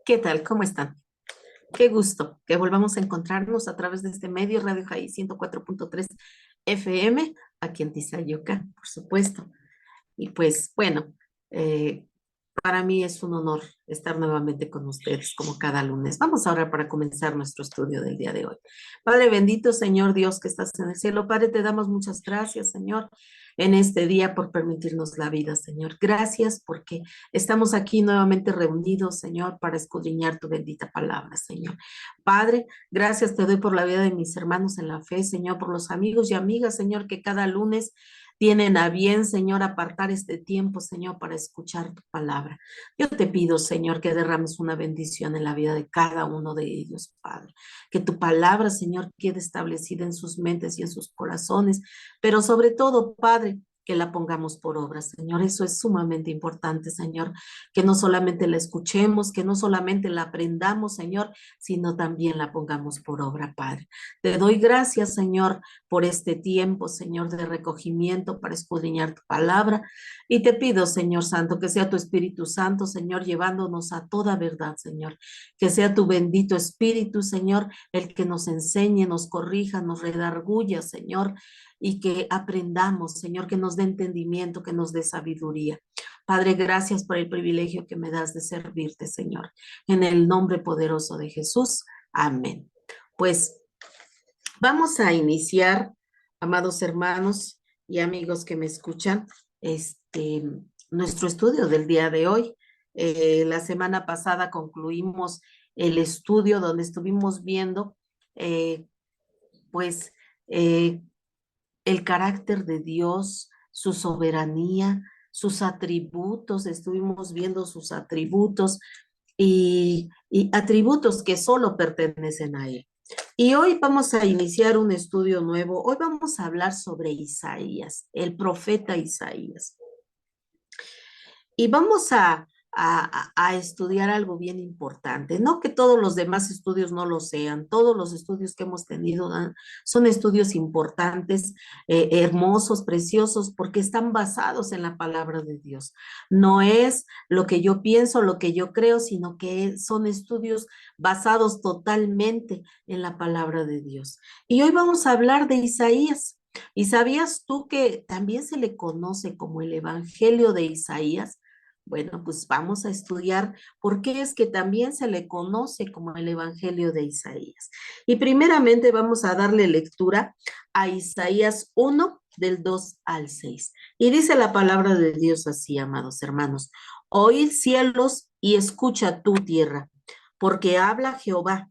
¿Qué tal? ¿Cómo están? Qué gusto que volvamos a encontrarnos a través de este medio Radio Jai 104.3 FM, aquí en Tizayuca, por supuesto. Y pues bueno, eh, para mí es un honor estar nuevamente con ustedes como cada lunes. Vamos ahora para comenzar nuestro estudio del día de hoy. Padre bendito, Señor Dios que estás en el cielo. Padre, te damos muchas gracias, Señor, en este día por permitirnos la vida, Señor. Gracias porque estamos aquí nuevamente reunidos, Señor, para escudriñar tu bendita palabra, Señor. Padre, gracias te doy por la vida de mis hermanos en la fe, Señor, por los amigos y amigas, Señor, que cada lunes tienen a bien, Señor, apartar este tiempo, Señor, para escuchar tu palabra. Yo te pido, Señor, que derrames una bendición en la vida de cada uno de ellos, Padre. Que tu palabra, Señor, quede establecida en sus mentes y en sus corazones, pero sobre todo, Padre, que la pongamos por obra, Señor. Eso es sumamente importante, Señor, que no solamente la escuchemos, que no solamente la aprendamos, Señor, sino también la pongamos por obra, Padre. Te doy gracias, Señor, por este tiempo, Señor, de recogimiento para escudriñar tu palabra. Y te pido, Señor Santo, que sea tu Espíritu Santo, Señor, llevándonos a toda verdad, Señor. Que sea tu bendito Espíritu, Señor, el que nos enseñe, nos corrija, nos redarguya, Señor, y que aprendamos, Señor, que nos dé entendimiento, que nos dé sabiduría. Padre, gracias por el privilegio que me das de servirte, Señor. En el nombre poderoso de Jesús. Amén. Pues vamos a iniciar, amados hermanos y amigos que me escuchan, nuestro estudio del día de hoy. La semana pasada concluimos el estudio donde estuvimos viendo, eh, pues, eh, el carácter de Dios, su soberanía, sus atributos. Estuvimos viendo sus atributos y atributos que solo pertenecen a Él. Y hoy vamos a iniciar un estudio nuevo. Hoy vamos a hablar sobre Isaías, el profeta Isaías. Y vamos a estudiar algo bien importante. No que todos los demás estudios no lo sean, todos los estudios que hemos tenido son estudios importantes, hermosos, preciosos, porque están basados en la palabra de Dios. No es lo que yo pienso, lo que yo creo, sino que son estudios basados totalmente en la palabra de Dios. Y hoy vamos a hablar de Isaías. ¿Y sabías tú que también se le conoce como el Evangelio de Isaías? Bueno, pues vamos a estudiar por qué es que también se le conoce como el Evangelio de Isaías. Y primeramente vamos a darle lectura a Isaías 1 del 2 al 6. Y dice la palabra de Dios así, amados hermanos: oíd cielos y escucha tu tierra, porque habla Jehová.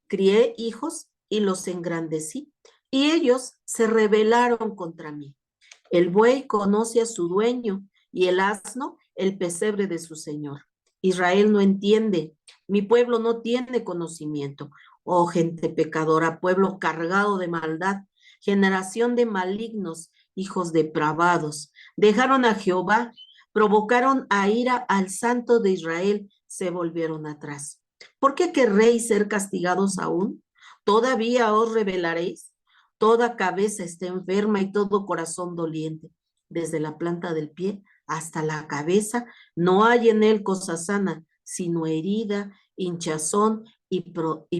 Crié hijos y los engrandecí, y ellos se rebelaron contra mí. El buey conoce a su dueño y el asno el pesebre de su señor. Israel no entiende, mi pueblo no tiene conocimiento. Oh gente pecadora, pueblo cargado de maldad, generación de malignos, hijos depravados. Dejaron a Jehová, provocaron a ira al santo de Israel, se volvieron atrás. ¿Por qué querréis ser castigados aún? ¿Todavía os rebelaréis? Toda cabeza está enferma y todo corazón doliente. Desde la planta del pie hasta la cabeza, no hay en él cosa sana, sino herida, hinchazón y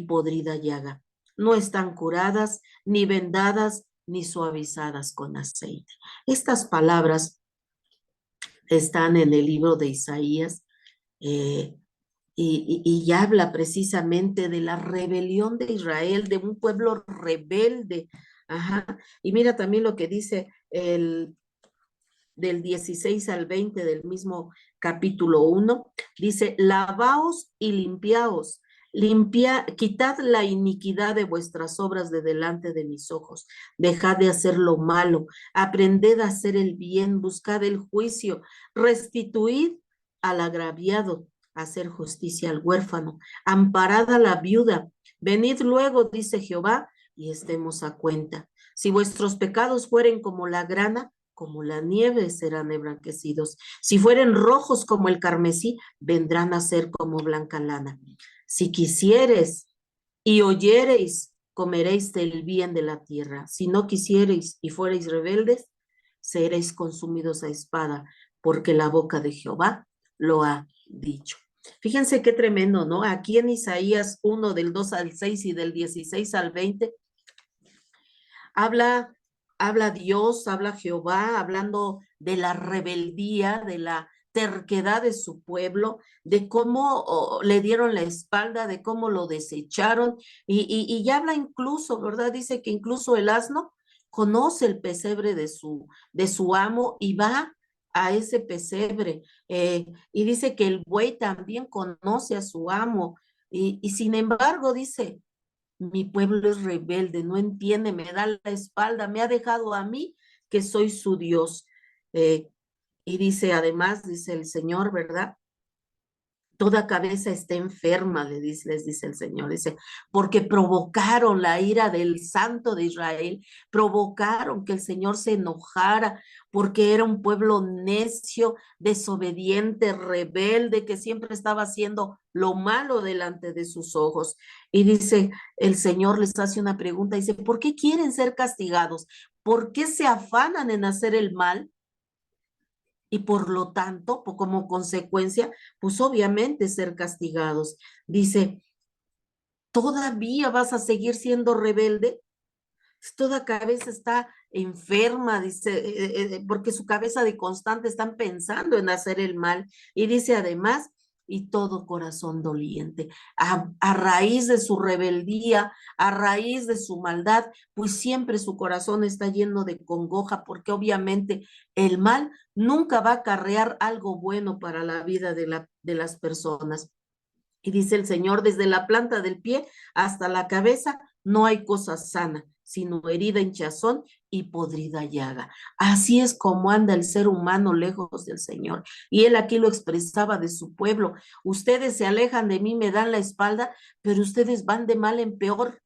podrida llaga. No están curadas, ni vendadas, ni suavizadas con aceite. Estas palabras están en el libro de Isaías, eh, y habla precisamente de la rebelión de Israel, de un pueblo rebelde. Ajá. Y mira también lo que dice del 16 al 20 del mismo capítulo 1, dice: lavaos y limpiaos, quitad la iniquidad de vuestras obras de delante de mis ojos, dejad de hacer lo malo, aprended a hacer el bien, buscad el juicio, restituid al agraviado, hacer justicia al huérfano, amparad a la viuda, venid luego, dice Jehová, y estemos a cuenta. Si vuestros pecados fueren como la grana, como la nieve serán emblanquecidos. Si fueren rojos como el carmesí, vendrán a ser como blanca lana. Si quisiereis y oyereis, comeréis del bien de la tierra. Si no quisiereis y fuereis rebeldes, seréis consumidos a espada, porque la boca de Jehová lo ha dicho. Fíjense qué tremendo, ¿no? Aquí en Isaías 1 del 2 al 6 y del 16 al 20 habla, habla Dios, habla Jehová, hablando de la rebeldía, de la terquedad de su pueblo, de cómo le dieron la espalda, de cómo lo desecharon, y ya habla incluso, ¿verdad? Dice que incluso el asno conoce el pesebre de su amo y va a ese pesebre, y dice que el buey también conoce a su amo, y sin embargo dice, mi pueblo es rebelde, no entiende, me da la espalda, me ha dejado a mí que soy su Dios. Eh, y dice, además, dice el Señor, ¿verdad? Toda cabeza está enferma, les dice el Señor, dice, porque provocaron la ira del Santo de Israel, provocaron que el Señor se enojara, porque era un pueblo necio, desobediente, rebelde, que siempre estaba haciendo lo malo delante de sus ojos. Y dice, el Señor les hace una pregunta, dice, ¿por qué quieren ser castigados? ¿Por qué se afanan en hacer el mal? Y por lo tanto, como consecuencia, pues obviamente ser castigados. Dice, ¿todavía vas a seguir siendo rebelde? Toda cabeza está enferma, dice, porque su cabeza de constante están pensando en hacer el mal. Y dice además, y todo corazón doliente, a raíz de su rebeldía, a raíz de su maldad, pues siempre su corazón está lleno de congoja, porque obviamente el mal nunca va a acarrear algo bueno para la vida de las personas. Y dice el Señor, desde la planta del pie hasta la cabeza no hay cosa sana, sino herida, hinchazón y podrida llaga. Así es como anda el ser humano lejos del Señor. Y él aquí lo expresaba de su pueblo. Ustedes se alejan de mí, me dan la espalda, pero ustedes van de mal en peor.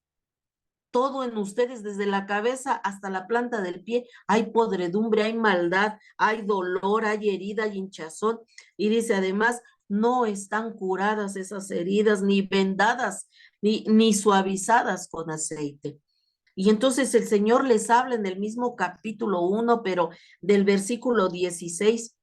Todo en ustedes, desde la cabeza hasta la planta del pie, hay podredumbre, hay maldad, hay dolor, hay herida, hay hinchazón. Y dice además, no están curadas esas heridas, ni vendadas, ni suavizadas con aceite. Y entonces el Señor les habla en el mismo capítulo 1, pero del versículo 16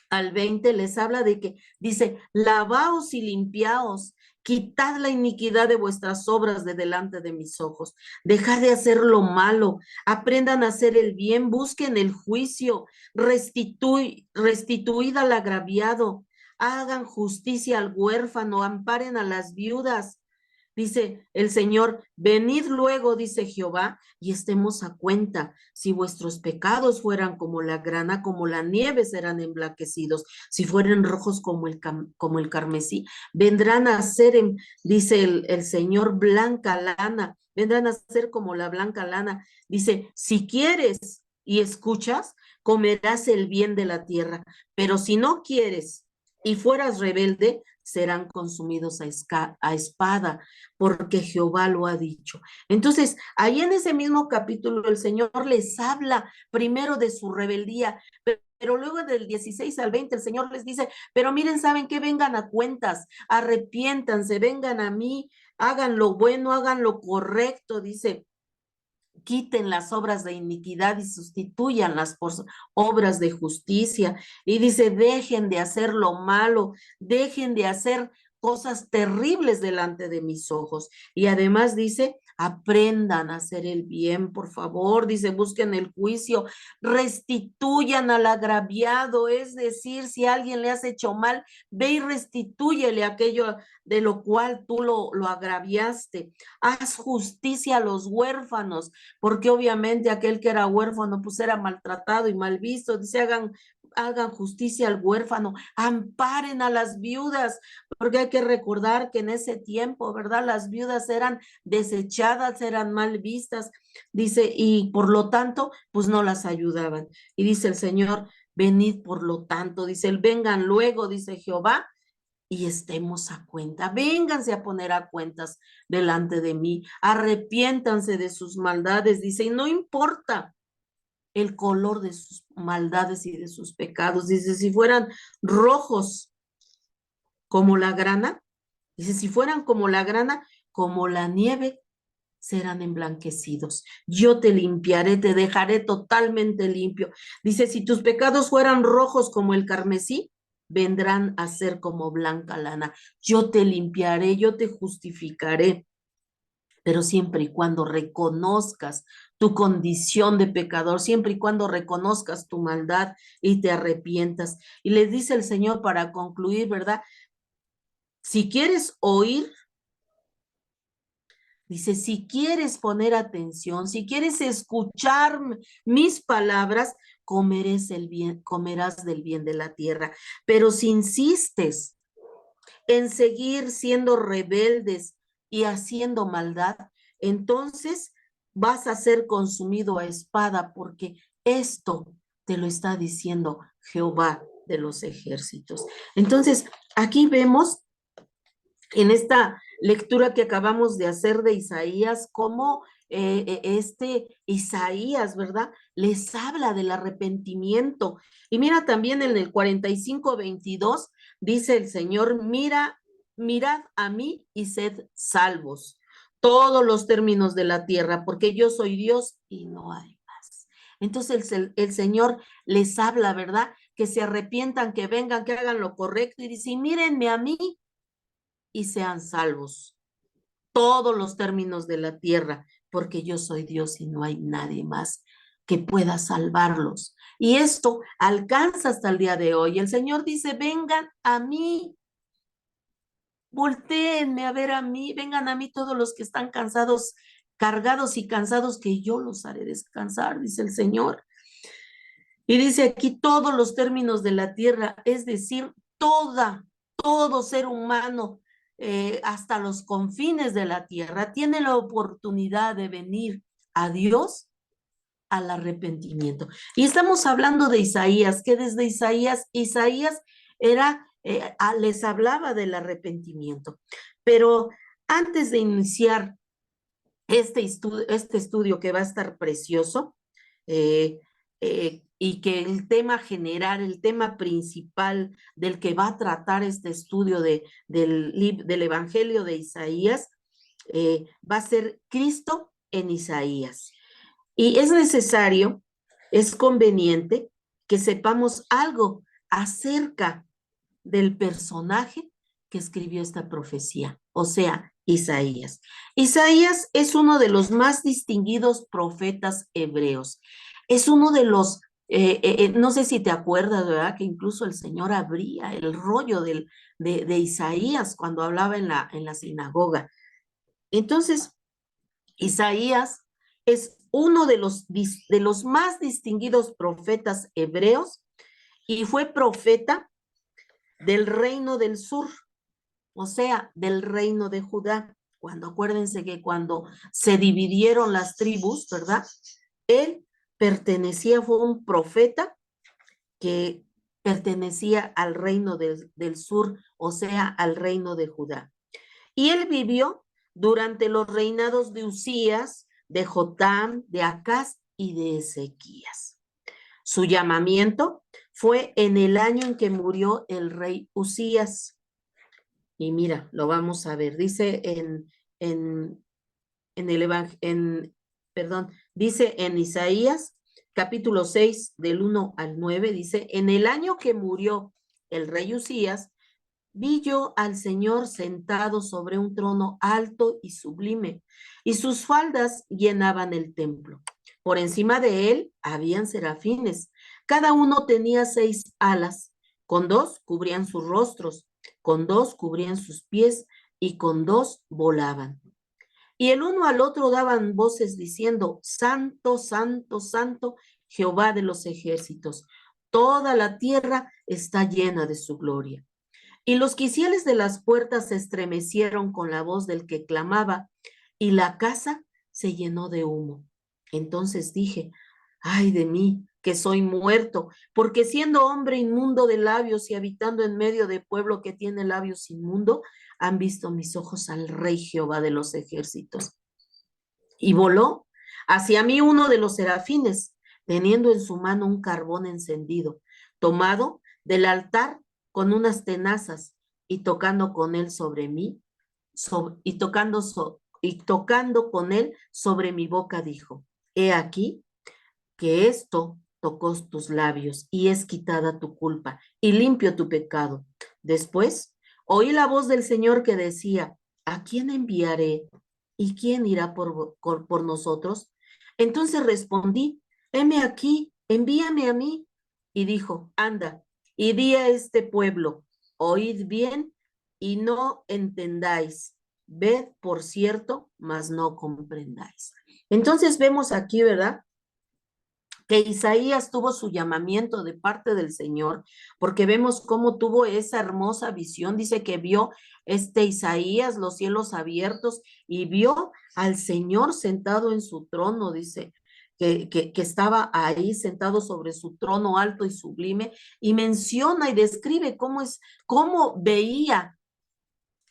al 20 les habla de que dice, lavaos y limpiaos, quitad la iniquidad de vuestras obras de delante de mis ojos, dejad de hacer lo malo, aprendan a hacer el bien, busquen el juicio, restituid al agraviado, hagan justicia al huérfano, amparen a las viudas. Dice el Señor, venid luego, dice Jehová, y estemos a cuenta. Si vuestros pecados fueran como la grana, como la nieve serán emblanquecidos. Si fueran rojos como el carmesí, vendrán a ser, dice el Señor, blanca lana. Vendrán a ser como la blanca lana. Dice, si quieres y escuchas, comerás el bien de la tierra. Pero si no quieres y fueras rebelde, serán consumidos a espada, porque Jehová lo ha dicho. Entonces, ahí en ese mismo capítulo, el Señor les habla primero de su rebeldía, pero luego del 16 al 20 el Señor les dice, pero miren, ¿saben qué? Vengan a cuentas, arrepiéntanse, vengan a mí, hagan lo bueno, hagan lo correcto, dice, quiten las obras de iniquidad y sustituyanlas por obras de justicia. Y dice, dejen de hacer lo malo, dejen de hacer cosas terribles delante de mis ojos. Y además dice, aprendan a hacer el bien, por favor, dice, busquen el juicio, restituyan al agraviado, es decir, si alguien le has hecho mal, ve y restitúyele aquello de lo cual tú lo agraviaste. Haz justicia a los huérfanos, porque obviamente aquel que era huérfano pues era maltratado y mal visto. Dice, hagan justicia al huérfano, amparen a las viudas, porque hay que recordar que en ese tiempo, ¿verdad? Las viudas eran desechadas, eran mal vistas, dice, y por lo tanto, pues no las ayudaban. Y dice el Señor, venid por lo tanto, dice él, vengan luego, dice Jehová, y estemos a cuenta. Vénganse a poner a cuentas delante de mí. Arrepiéntanse de sus maldades, dice, y no importa el color de sus maldades y de sus pecados. Dice, si fueran rojos como la grana, dice, si fueran como la grana, como la nieve, serán emblanquecidos. Yo te limpiaré, te dejaré totalmente limpio. Dice, si tus pecados fueran rojos como el carmesí, vendrán a ser como blanca lana. Yo te limpiaré, yo te justificaré, pero siempre y cuando reconozcas tu condición de pecador, siempre y cuando reconozcas tu maldad y te arrepientas. Y les dice el Señor para concluir, ¿verdad? Si quieres oír, dice, si quieres poner atención, si quieres escuchar mis palabras, comerás del bien de la tierra. Pero si insistes en seguir siendo rebeldes y haciendo maldad, entonces vas a ser consumido a espada, porque esto te lo está diciendo Jehová de los ejércitos. Entonces, aquí vemos en esta lectura que acabamos de hacer de Isaías, cómo este Isaías, ¿verdad? Les habla del arrepentimiento. Y mira también en el 45:22, dice el Señor, mirad a mí y sed salvos, todos los términos de la tierra, porque yo soy Dios y no hay más. Entonces el Señor les habla, ¿verdad? Que se arrepientan, que vengan, que hagan lo correcto y dice, mírenme a mí y sean salvos todos los términos de la tierra, porque yo soy Dios y no hay nadie más que pueda salvarlos. Y esto alcanza hasta el día de hoy. El Señor dice, vengan a mí, voltéenme a ver a mí, vengan a mí todos los que están cansados, cargados y cansados, que yo los haré descansar, dice el Señor. Y dice aquí todos los términos de la tierra, es decir, todo ser humano, hasta los confines de la tierra, tiene la oportunidad de venir a Dios al arrepentimiento. Y estamos hablando de Isaías, que desde Isaías era, les hablaba del arrepentimiento. Pero antes de iniciar este estudio que va a estar precioso, eh, y que el tema general, el tema principal del que va a tratar este estudio del Evangelio de Isaías, va a ser Cristo en Isaías. Y es necesario, es conveniente que sepamos algo acerca del personaje que escribió esta profecía, o sea, Isaías. Isaías es uno de los más distinguidos profetas hebreos. Es uno de los, no sé si te acuerdas, ¿verdad? Que incluso el Señor abría el rollo de Isaías cuando hablaba en la sinagoga. Entonces, Isaías es uno de los más distinguidos profetas hebreos y fue profeta del reino del sur, o sea, del reino de Judá. Cuando acuérdense que cuando se dividieron las tribus, ¿verdad? Él fue un profeta que pertenecía al reino del sur, o sea, al reino de Judá. Y él vivió durante los reinados de Usías, de Jotam, de Acaz y de Ezequías. Su llamamiento fue en el año en que murió el rey Usías. Y mira, lo vamos a ver. Dice en, en el perdón, dice en Isaías, capítulo 6, del 1 al 9, dice, en el año que murió el rey Usías, vi yo al Señor sentado sobre un trono alto y sublime, y sus faldas llenaban el templo. Por encima de él habían serafines. Cada uno tenía 6 alas. Con 2 cubrían sus rostros, con 2 cubrían sus pies, y con 2 volaban. Y el uno al otro daban voces diciendo, Santo, Santo, Santo, Jehová de los ejércitos. Toda la tierra está llena de su gloria. Y los quiciales de las puertas se estremecieron con la voz del que clamaba, y la casa se llenó de humo. Entonces dije, ay de mí, que soy muerto, porque siendo hombre inmundo de labios y habitando en medio de pueblo que tiene labios inmundo, han visto mis ojos al Rey Jehová de los ejércitos. Y voló hacia mí uno de los serafines, teniendo en su mano un carbón encendido, tomado del altar con unas tenazas, y tocando con él sobre mí, y tocando con él sobre mi boca, dijo, he aquí que esto tocó tus labios y es quitada tu culpa y limpio tu pecado. Después oí la voz del Señor que decía, ¿a quién enviaré? ¿Y quién irá por nosotros? Entonces respondí, heme aquí, envíame a mí. Y dijo, anda, y di a este pueblo, oíd bien y no entendáis. Ved, por cierto, mas no comprendáis. Entonces vemos aquí, ¿verdad? Que Isaías tuvo su llamamiento de parte del Señor, porque vemos cómo tuvo esa hermosa visión. Dice que vio Isaías los cielos abiertos y vio al Señor sentado en su trono, dice. Que estaba ahí sentado sobre su trono alto y sublime, y menciona y describe cómo veía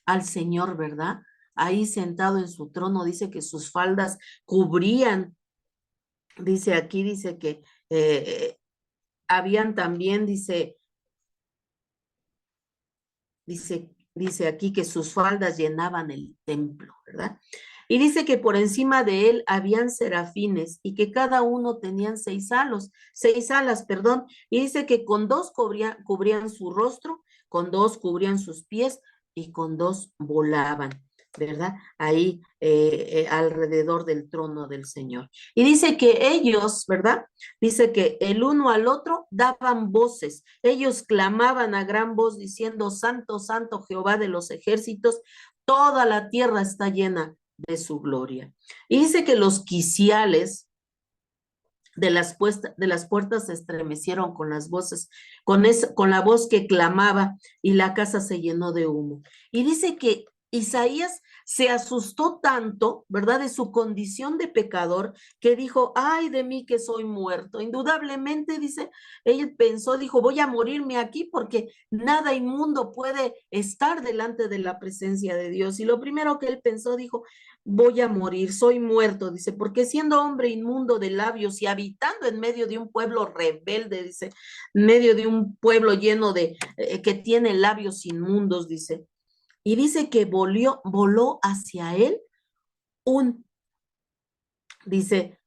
al Señor, ¿verdad? Ahí sentado en su trono, dice que sus faldas cubrían, dice aquí, dice que habían también, dice aquí que sus faldas llenaban el templo, ¿verdad? Y dice que por encima de él habían serafines y que cada uno tenían seis alas, perdón, y dice que con dos cubrían su rostro, con dos cubrían sus pies y con dos volaban, ¿verdad? Ahí alrededor del trono del Señor. Y dice que ellos, ¿verdad? Dice que el uno al otro daban voces. Ellos clamaban a gran voz diciendo, Santo, Santo Jehová de los ejércitos, toda la tierra está llena de su gloria. Y dice que los quiciales de las puertas se estremecieron con las voces, con la voz que clamaba, y la casa se llenó de humo. Y dice que Isaías se asustó tanto, ¿verdad?, de su condición de pecador, que dijo, ay de mí que soy muerto. Indudablemente, dice, él pensó, dijo, voy a morirme aquí porque nada inmundo puede estar delante de la presencia de Dios. Y lo primero que él pensó, dijo, voy a morir, soy muerto, dice, porque siendo hombre inmundo de labios y habitando en medio de un pueblo rebelde, dice, en medio de un pueblo lleno que tiene labios inmundos, dice, y dice que voló hacia él un, dice,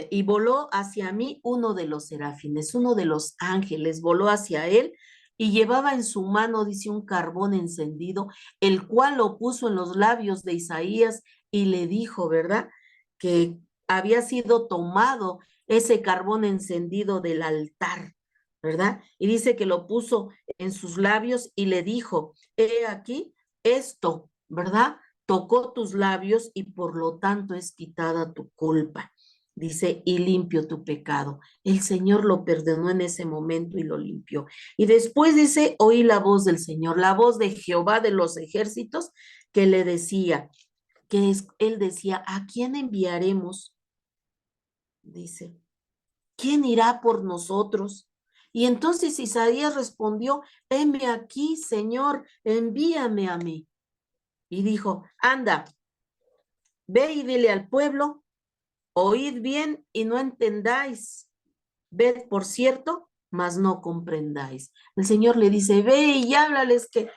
y voló hacia mí uno de los serafines, uno de los ángeles, voló hacia él y llevaba en su mano, dice, un carbón encendido, el cual lo puso en los labios de Isaías y le dijo, ¿verdad? Que había sido tomado ese carbón encendido del altar, ¿verdad? Y dice que lo puso en sus labios y le dijo, he aquí esto, ¿verdad? Tocó tus labios y por lo tanto es quitada tu culpa. Dice, y limpio tu pecado. El Señor lo perdonó en ese momento y lo limpió. Y después dice, oí la voz del Señor, la voz de Jehová de los ejércitos, que le decía, él decía, ¿a quién enviaremos? Dice, ¿quién irá por nosotros? Y entonces Isaías respondió, heme aquí, Señor, envíame a mí. Y dijo, anda, ve y dile al pueblo, oíd bien y no entendáis, ved por cierto, mas no comprendáis. El Señor le dice, ve y háblales que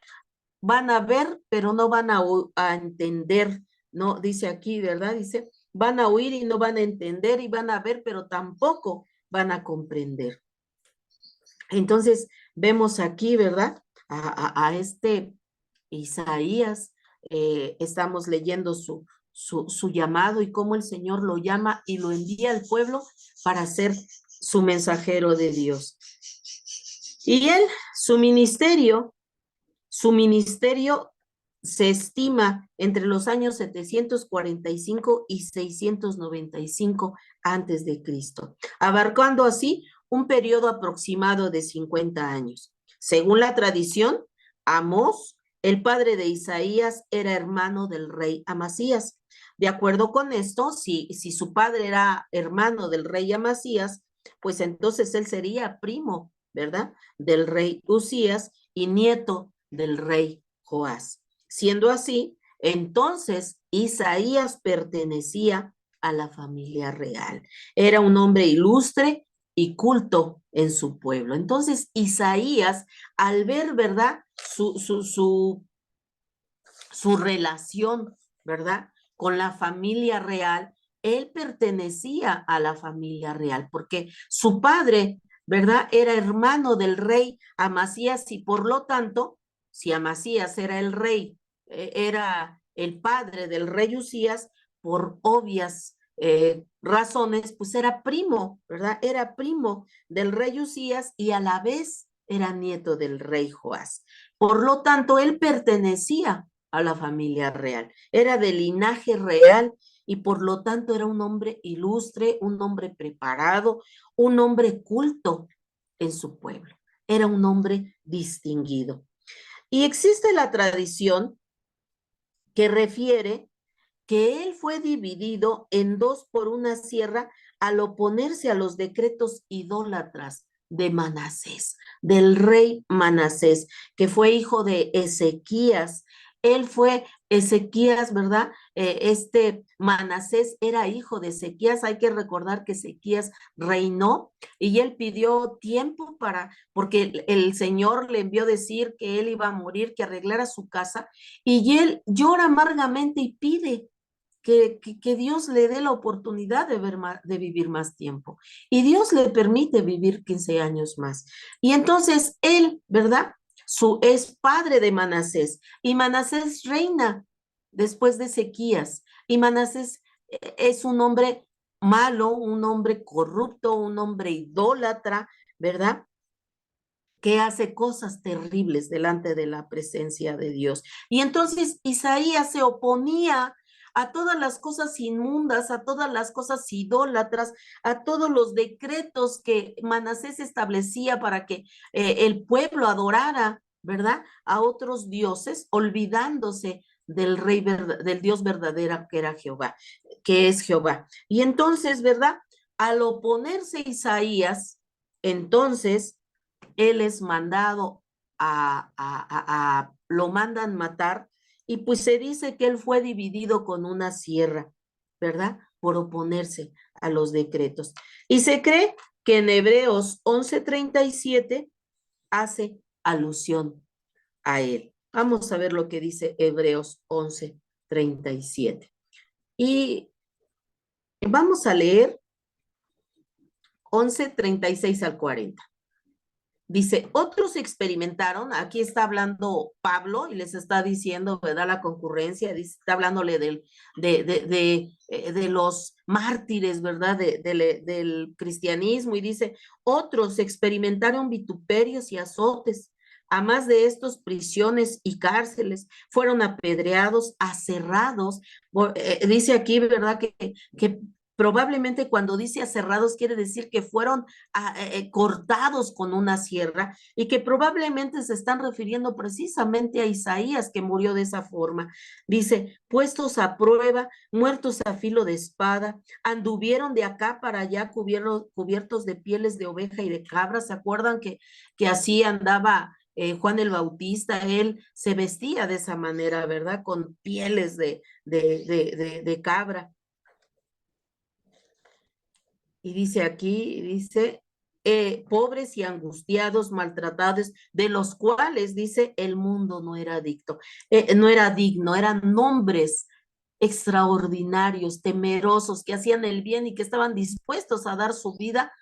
van a ver, pero no van a entender, no, dice aquí, ¿verdad? Dice, van a oír y no van a entender y van a ver, pero tampoco van a comprender. Entonces, vemos aquí, ¿verdad? A este Isaías, estamos leyendo su llamado y cómo el Señor lo llama y lo envía al pueblo para ser su mensajero de Dios. Y él, su ministerio se estima entre los años 745 y 695 antes de Cristo, abarcando así un periodo aproximado de 50 años. Según la tradición, Amós, el padre de Isaías, era hermano del rey Amasías. De acuerdo con esto, si su padre era hermano del rey Amasías, pues entonces él sería primo, ¿verdad?, del rey Usías y nieto del rey Joás. Siendo así, entonces Isaías pertenecía a la familia real. Era un hombre ilustre y culto en su pueblo. Entonces Isaías, al ver, ¿verdad?, su relación, ¿verdad?, con la familia real, él pertenecía a la familia real, porque su padre, ¿verdad? Era hermano del rey Amasías y por lo tanto, si Amasías era el rey, era el padre del rey Usías, por obvias razones, pues era primo, ¿verdad? Era primo del rey Usías y a la vez era nieto del rey Joás. Por lo tanto, él pertenecía a la familia real, era de linaje real y por lo tanto era un hombre ilustre, un hombre preparado, un hombre culto en su pueblo. Era un hombre distinguido. Y existe la tradición que refiere que él fue dividido en dos por una sierra al oponerse a los decretos idólatras de Manasés, del rey Manasés, que fue hijo de Ezequías. Él fue Ezequías, ¿verdad? Este Manasés era hijo de Ezequías. Hay que recordar que Ezequías reinó y él pidió tiempo porque el Señor le envió decir que él iba a morir, que arreglara su casa, y él llora amargamente y pide que Dios le dé la oportunidad de vivir más tiempo. Y Dios le permite vivir 15 años más. Y entonces él, ¿verdad? Es padre de Manasés. Y Manasés reina después de Ezequías. Y Manasés es un hombre malo, un hombre corrupto, un hombre idólatra, ¿verdad? Que hace cosas terribles delante de la presencia de Dios. Y entonces Isaías se oponía a todas las cosas inmundas, a todas las cosas idólatras, a todos los decretos que Manasés establecía para que el pueblo adorara, ¿verdad? A otros dioses, olvidándose del rey, del Dios verdadero que era Jehová, que es Jehová. Y entonces, ¿verdad? Al oponerse Isaías, entonces él es mandado lo mandan matar y pues se dice que él fue dividido con una sierra, ¿verdad? Por oponerse a los decretos. Y se cree que en Hebreos 11:37 hace alusión a él. Vamos a ver lo que dice Hebreos 11:37. Y vamos a leer 11:36 al 40. Dice, otros experimentaron, aquí está hablando Pablo y les está diciendo, ¿verdad? La concurrencia, dice, está hablándole de los mártires, ¿verdad? Del cristianismo y dice, otros experimentaron vituperios y azotes. A más de estos, prisiones y cárceles fueron apedreados, aserrados. Dice aquí, ¿verdad? Que probablemente cuando dice aserrados quiere decir que fueron cortados con una sierra y que probablemente se están refiriendo precisamente a Isaías que murió de esa forma. Dice, puestos a prueba, muertos a filo de espada, anduvieron de acá para allá cubiertos de pieles de oveja y de cabra. ¿Se acuerdan que así andaba Juan el Bautista? Él se vestía de esa manera, ¿verdad? Con pieles de cabra. Y dice aquí, dice, pobres y angustiados, maltratados, de los cuales, dice, el mundo no era digno, eran nombres extraordinarios, temerosos, que hacían el bien y que estaban dispuestos a dar su vida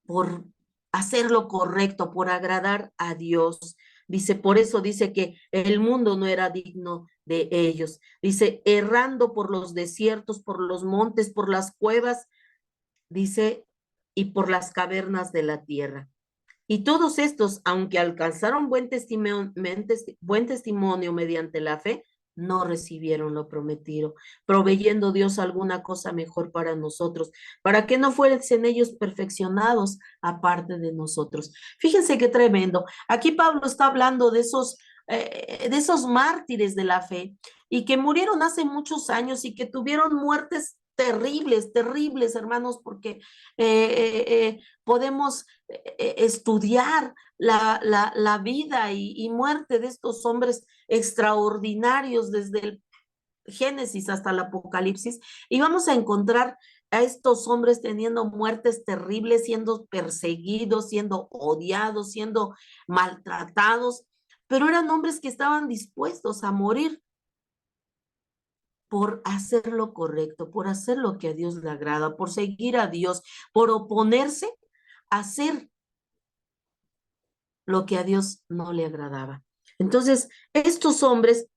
por hacer lo correcto, por agradar a Dios. Dice, por eso dice que el mundo no era digno de ellos. Dice, errando por los desiertos, por los montes, por las cuevas, dice, y por las cavernas de la tierra. Y todos estos, aunque alcanzaron buen testimonio mediante la fe, no recibieron lo prometido, proveyendo Dios alguna cosa mejor para nosotros, para que no fuesen ellos perfeccionados aparte de nosotros. Fíjense qué tremendo. Aquí Pablo está hablando de esos mártires de la fe y que murieron hace muchos años y que tuvieron muertes terribles, terribles, hermanos, porque podemos estudiar la vida y muerte de estos hombres extraordinarios desde el Génesis hasta el Apocalipsis, y vamos a encontrar a estos hombres teniendo muertes terribles, siendo perseguidos, siendo odiados, siendo maltratados, pero eran hombres que estaban dispuestos a morir por hacer lo correcto, por hacer lo que a Dios le agrada, por seguir a Dios, por oponerse a hacer lo que a Dios no le agradaba. Entonces, estos hombres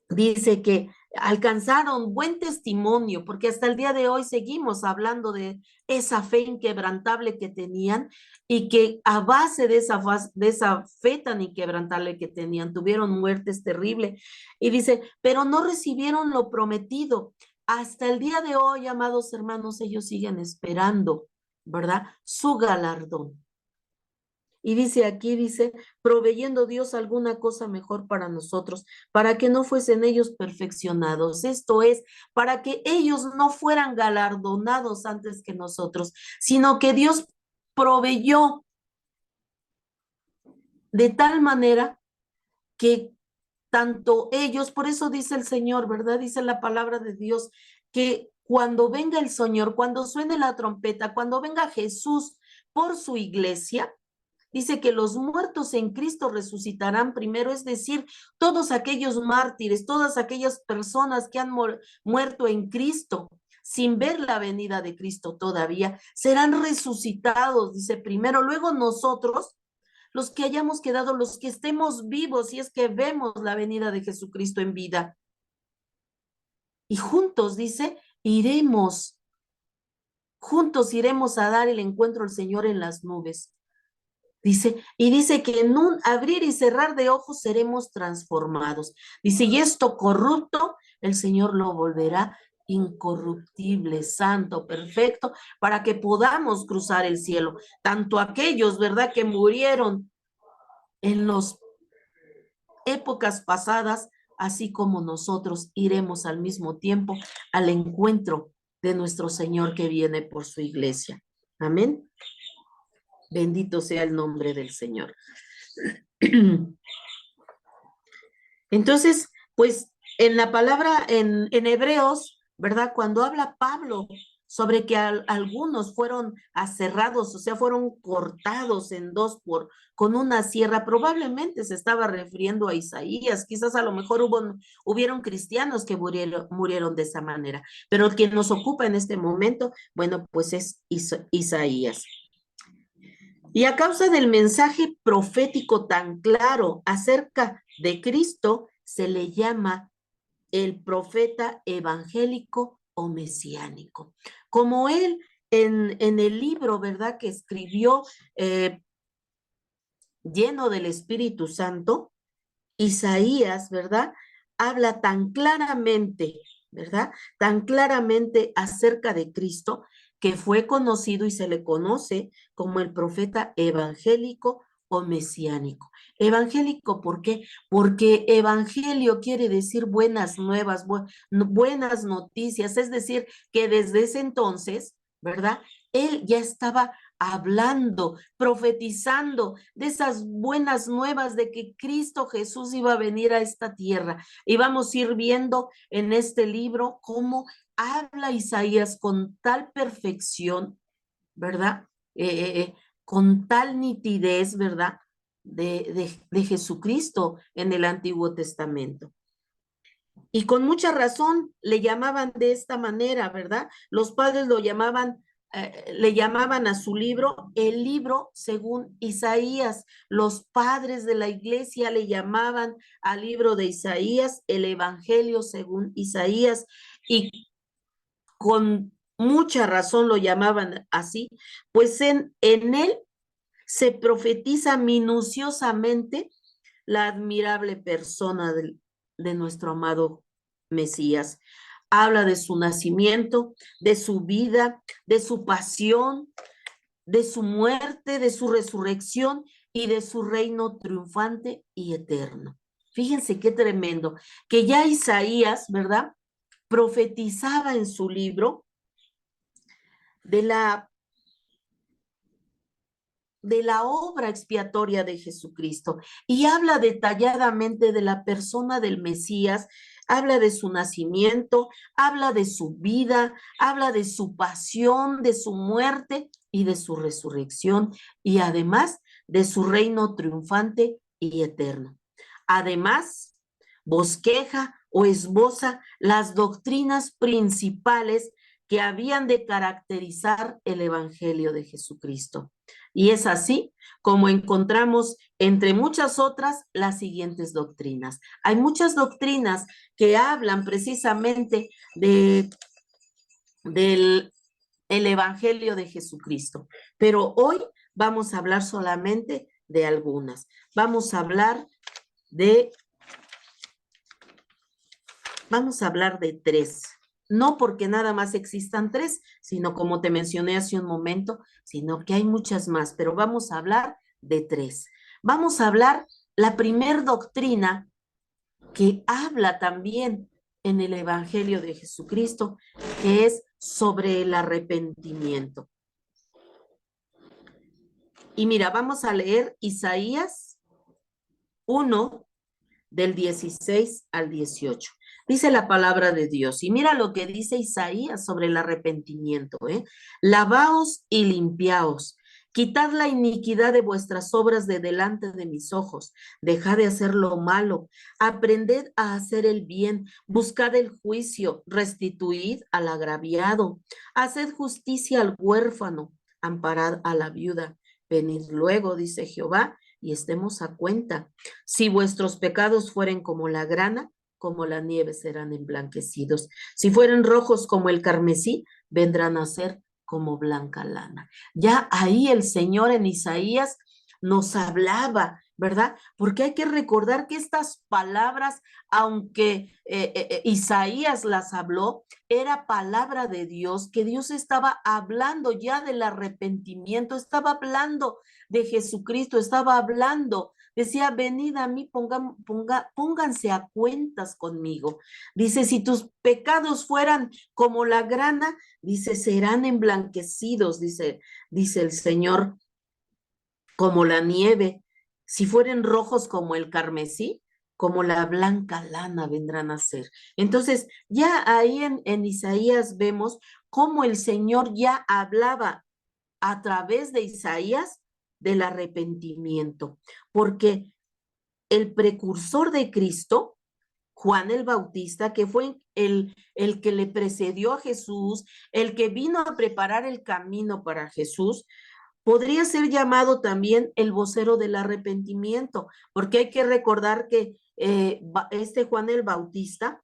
dice que alcanzaron buen testimonio, porque hasta el día de hoy seguimos hablando de esa fe inquebrantable que tenían y que a base de esa fe tan inquebrantable que tenían, tuvieron muertes terribles. Y dice, pero no recibieron lo prometido. Hasta el día de hoy, amados hermanos, ellos siguen esperando, ¿verdad? Su galardón. Y dice aquí, dice, proveyendo Dios alguna cosa mejor para nosotros, para que no fuesen ellos perfeccionados. Esto es, para que ellos no fueran galardonados antes que nosotros, sino que Dios proveyó de tal manera que tanto ellos, por eso dice el Señor, ¿verdad? Dice la palabra de Dios, que cuando venga el Señor, cuando suene la trompeta, cuando venga Jesús por su iglesia, dice que los muertos en Cristo resucitarán primero, es decir, todos aquellos mártires, todas aquellas personas que han muerto en Cristo sin ver la venida de Cristo todavía, serán resucitados, dice primero, luego nosotros, los que hayamos quedado, los que estemos vivos, y es que vemos la venida de Jesucristo en vida. Y juntos iremos a dar el encuentro al Señor en las nubes. Dice, y dice que en un abrir y cerrar de ojos seremos transformados. Dice, y esto corrupto, el Señor lo volverá incorruptible, santo, perfecto, para que podamos cruzar el cielo. Tanto aquellos, ¿verdad?, que murieron en las épocas pasadas, así como nosotros iremos al mismo tiempo al encuentro de nuestro Señor que viene por su iglesia. Amén. Bendito sea el nombre del Señor. Entonces, pues en la palabra, en Hebreos, ¿verdad? Cuando habla Pablo sobre que algunos fueron aserrados, o sea, fueron cortados en dos con una sierra, probablemente se estaba refiriendo a Isaías, quizás a lo mejor hubieron cristianos que murieron de esa manera, pero el que nos ocupa en este momento, bueno, pues es Isaías. Y a causa del mensaje profético tan claro acerca de Cristo, se le llama el profeta evangélico o mesiánico. Como él en el libro, ¿verdad?, que escribió lleno del Espíritu Santo, Isaías, ¿verdad?, habla tan claramente, ¿verdad?, tan claramente acerca de Cristo, que fue conocido y se le conoce como el profeta evangélico o mesiánico. Evangélico, ¿por qué? Porque evangelio quiere decir buenas nuevas, buenas noticias, es decir, que desde ese entonces, ¿verdad?, él ya estaba hablando, profetizando de esas buenas nuevas de que Cristo Jesús iba a venir a esta tierra. Y vamos a ir viendo en este libro cómo habla Isaías con tal perfección, ¿verdad? Con tal nitidez, ¿verdad? De Jesucristo en el Antiguo Testamento. Y con mucha razón le llamaban de esta manera, ¿verdad? Los padres le llamaban a su libro el libro según Isaías. Los padres de la iglesia le llamaban al libro de Isaías el Evangelio según Isaías. Y con mucha razón lo llamaban así, pues en él se profetiza minuciosamente la admirable persona de nuestro amado Mesías. Habla de su nacimiento, de su vida, de su pasión, de su muerte, de su resurrección y de su reino triunfante y eterno. Fíjense qué tremendo, que ya Isaías, ¿verdad?, profetizaba en su libro de la obra expiatoria de Jesucristo y habla detalladamente de la persona del Mesías, habla de su nacimiento, habla de su vida, habla de su pasión, de su muerte y de su resurrección y además de su reino triunfante y eterno. Además, bosqueja o esboza las doctrinas principales que habían de caracterizar el Evangelio de Jesucristo. Y es así como encontramos, entre muchas otras, las siguientes doctrinas. Hay muchas doctrinas que hablan precisamente del el Evangelio de Jesucristo, pero hoy vamos a hablar solamente de algunas. Vamos a hablar de tres. No porque nada más existan tres, sino como te mencioné hace un momento, sino que hay muchas más, pero vamos a hablar de tres. Vamos a hablar la primer doctrina que habla también en el Evangelio de Jesucristo, que es sobre el arrepentimiento. Y mira, vamos a leer Isaías 1, del 16 al 18. Dice la palabra de Dios, y mira lo que dice Isaías sobre el arrepentimiento, ¿eh? Lavaos y limpiaos, quitad la iniquidad de vuestras obras de delante de mis ojos, dejad de hacer lo malo, aprended a hacer el bien, buscad el juicio, restituid al agraviado, haced justicia al huérfano, amparad a la viuda. Venid luego, dice Jehová, y estemos a cuenta. Si vuestros pecados fueren como la grana, como la nieve serán emblanquecidos. Si fueren rojos como el carmesí, vendrán a ser como blanca lana. Ya ahí el Señor en Isaías nos hablaba, ¿verdad? Porque hay que recordar que estas palabras, aunque Isaías las habló, era palabra de Dios, que Dios estaba hablando ya del arrepentimiento, estaba hablando de Jesucristo, estaba hablando, decía, venid a mí, pónganse a cuentas conmigo. Dice, si tus pecados fueran como la grana, dice, serán emblanquecidos, dice el Señor, como la nieve. Si fueren rojos como el carmesí, como la blanca lana vendrán a ser. Entonces, ya ahí en Isaías vemos cómo el Señor ya hablaba a través de Isaías del arrepentimiento, porque el precursor de Cristo, Juan el Bautista, que fue el que le precedió a Jesús, el que vino a preparar el camino para Jesús, podría ser llamado también el vocero del arrepentimiento, porque hay que recordar que este Juan el Bautista,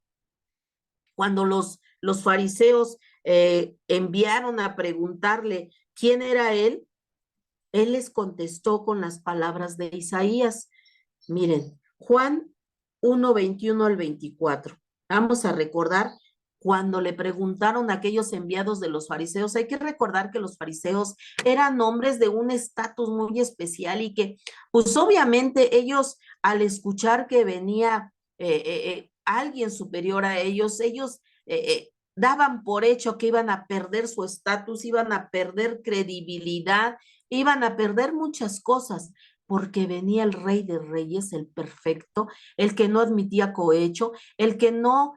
cuando los fariseos enviaron a preguntarle quién era él les contestó con las palabras de Isaías. Miren, Juan 1, 21 al 24. Vamos a recordar cuando le preguntaron a aquellos enviados de los fariseos, hay que recordar que los fariseos eran hombres de un estatus muy especial y que, pues obviamente ellos al escuchar que venía alguien superior a ellos daban por hecho que iban a perder su estatus, iban a perder credibilidad, iban a perder muchas cosas, porque venía el Rey de Reyes, el perfecto, el que no admitía cohecho, el que no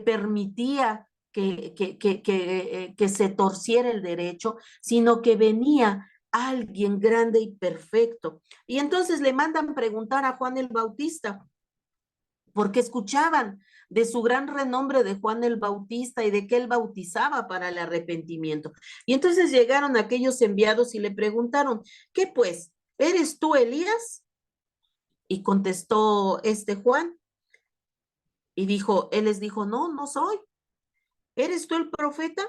permitía que se torciera el derecho, sino que venía alguien grande y perfecto. Y entonces le mandan preguntar a Juan el Bautista, porque escuchaban de su gran renombre de Juan el Bautista y de que él bautizaba para el arrepentimiento. Y entonces llegaron aquellos enviados y le preguntaron, ¿qué pues? ¿Eres tú Elías? Y contestó este Juan y dijo, él les dijo, no, no soy. ¿Eres tú el profeta?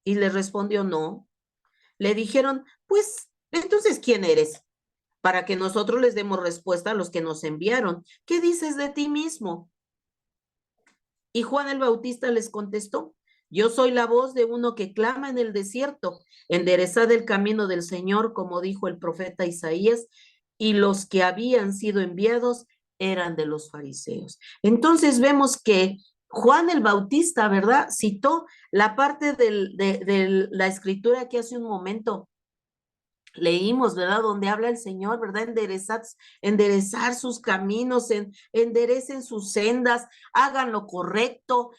Y le respondió, no. Le dijeron, pues, entonces, ¿quién eres? Para que nosotros les demos respuesta a los que nos enviaron. ¿Qué dices de ti mismo? Y Juan el Bautista les contestó, yo soy la voz de uno que clama en el desierto, enderezad el camino del Señor, como dijo el profeta Isaías, y los que habían sido enviados eran de los fariseos. Entonces vemos que Juan el Bautista, ¿verdad? Citó la parte de la escritura que hace un momento leímos, ¿verdad? Donde habla el Señor, ¿verdad? Enderezar sus caminos, enderecen sus sendas, hagan lo correcto,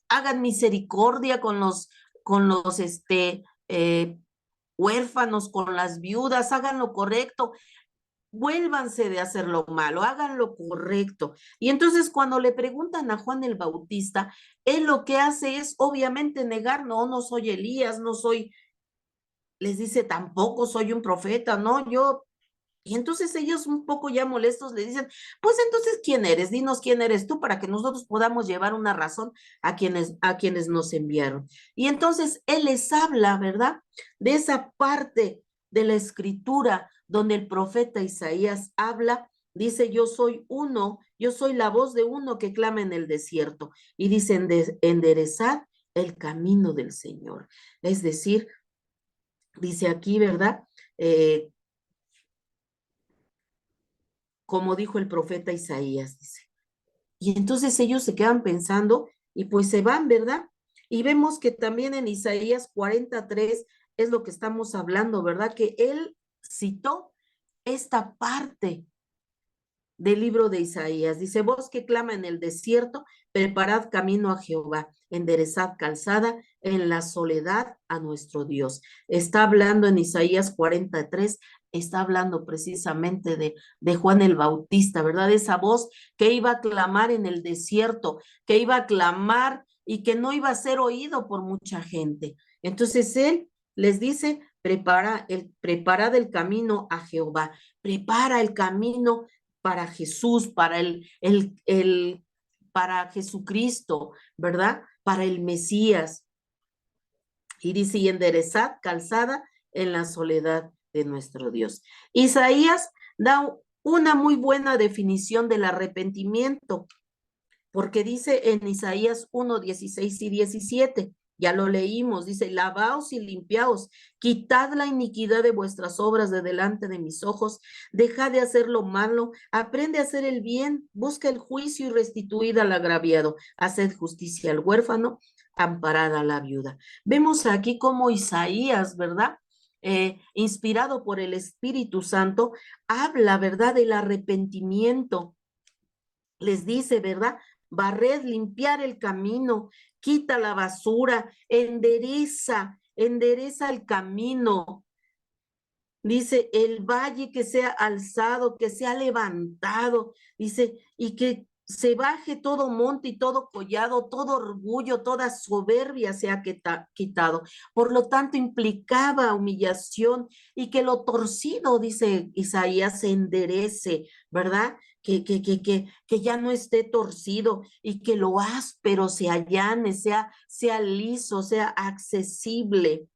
hagan misericordia con los huérfanos, con las viudas, hagan lo correcto. vuélvanse de hacer lo malo, hagan lo correcto. Y entonces cuando le preguntan a Juan el Bautista, él lo que hace es obviamente negar, no, no soy Elías, no soy, les dice, tampoco soy un profeta, no, yo. Y entonces ellos un poco ya molestos le dicen, pues entonces, ¿quién eres? Dinos quién eres tú para que nosotros podamos llevar una razón a quienes nos enviaron. Y entonces él les habla, ¿verdad? De esa parte de la escritura donde el profeta Isaías habla, dice, yo soy uno, yo soy la voz de uno que clama en el desierto. Y dice, enderezad el camino del Señor. Es decir, dice aquí, ¿verdad? Como dijo el profeta Isaías, dice. Y entonces ellos se quedan pensando y pues se van, ¿verdad? Y vemos que también en Isaías 43 es lo que estamos hablando, ¿verdad? Que él citó esta parte del libro de Isaías. Dice, voz que clama en el desierto, preparad camino a Jehová, enderezad calzada en la soledad a nuestro Dios. Está hablando en Isaías 43, está hablando precisamente de Juan el Bautista, ¿verdad? Esa voz que iba a clamar en el desierto, que iba a clamar y que no iba a ser oído por mucha gente. Entonces él les dice, preparad el camino a Jehová, prepara el camino para Jesús, para Jesucristo, ¿verdad? Para el Mesías. Y dice, y enderezad calzada en la soledad de nuestro Dios. Isaías da una muy buena definición del arrepentimiento, porque dice en Isaías 1, 16 y 17, ya lo leímos, dice, lavaos y limpiaos, quitad la iniquidad de vuestras obras de delante de mis ojos, dejad de hacer lo malo, aprende a hacer el bien, busca el juicio y restituid al agraviado, haced justicia al huérfano, amparad a la viuda. Vemos aquí como Isaías, ¿verdad? Inspirado por el Espíritu Santo, habla, ¿verdad?, del arrepentimiento. Les dice, ¿verdad? Barred, limpiar el camino, quita la basura, endereza el camino. Dice, el valle que sea alzado, que sea levantado, dice, y que se baje todo monte y todo collado, todo orgullo, toda soberbia sea quitado. Por lo tanto, implicaba humillación y que lo torcido, dice Isaías, se enderece, ¿verdad? Que ya no esté torcido y que lo áspero se allane, sea liso, sea accesible.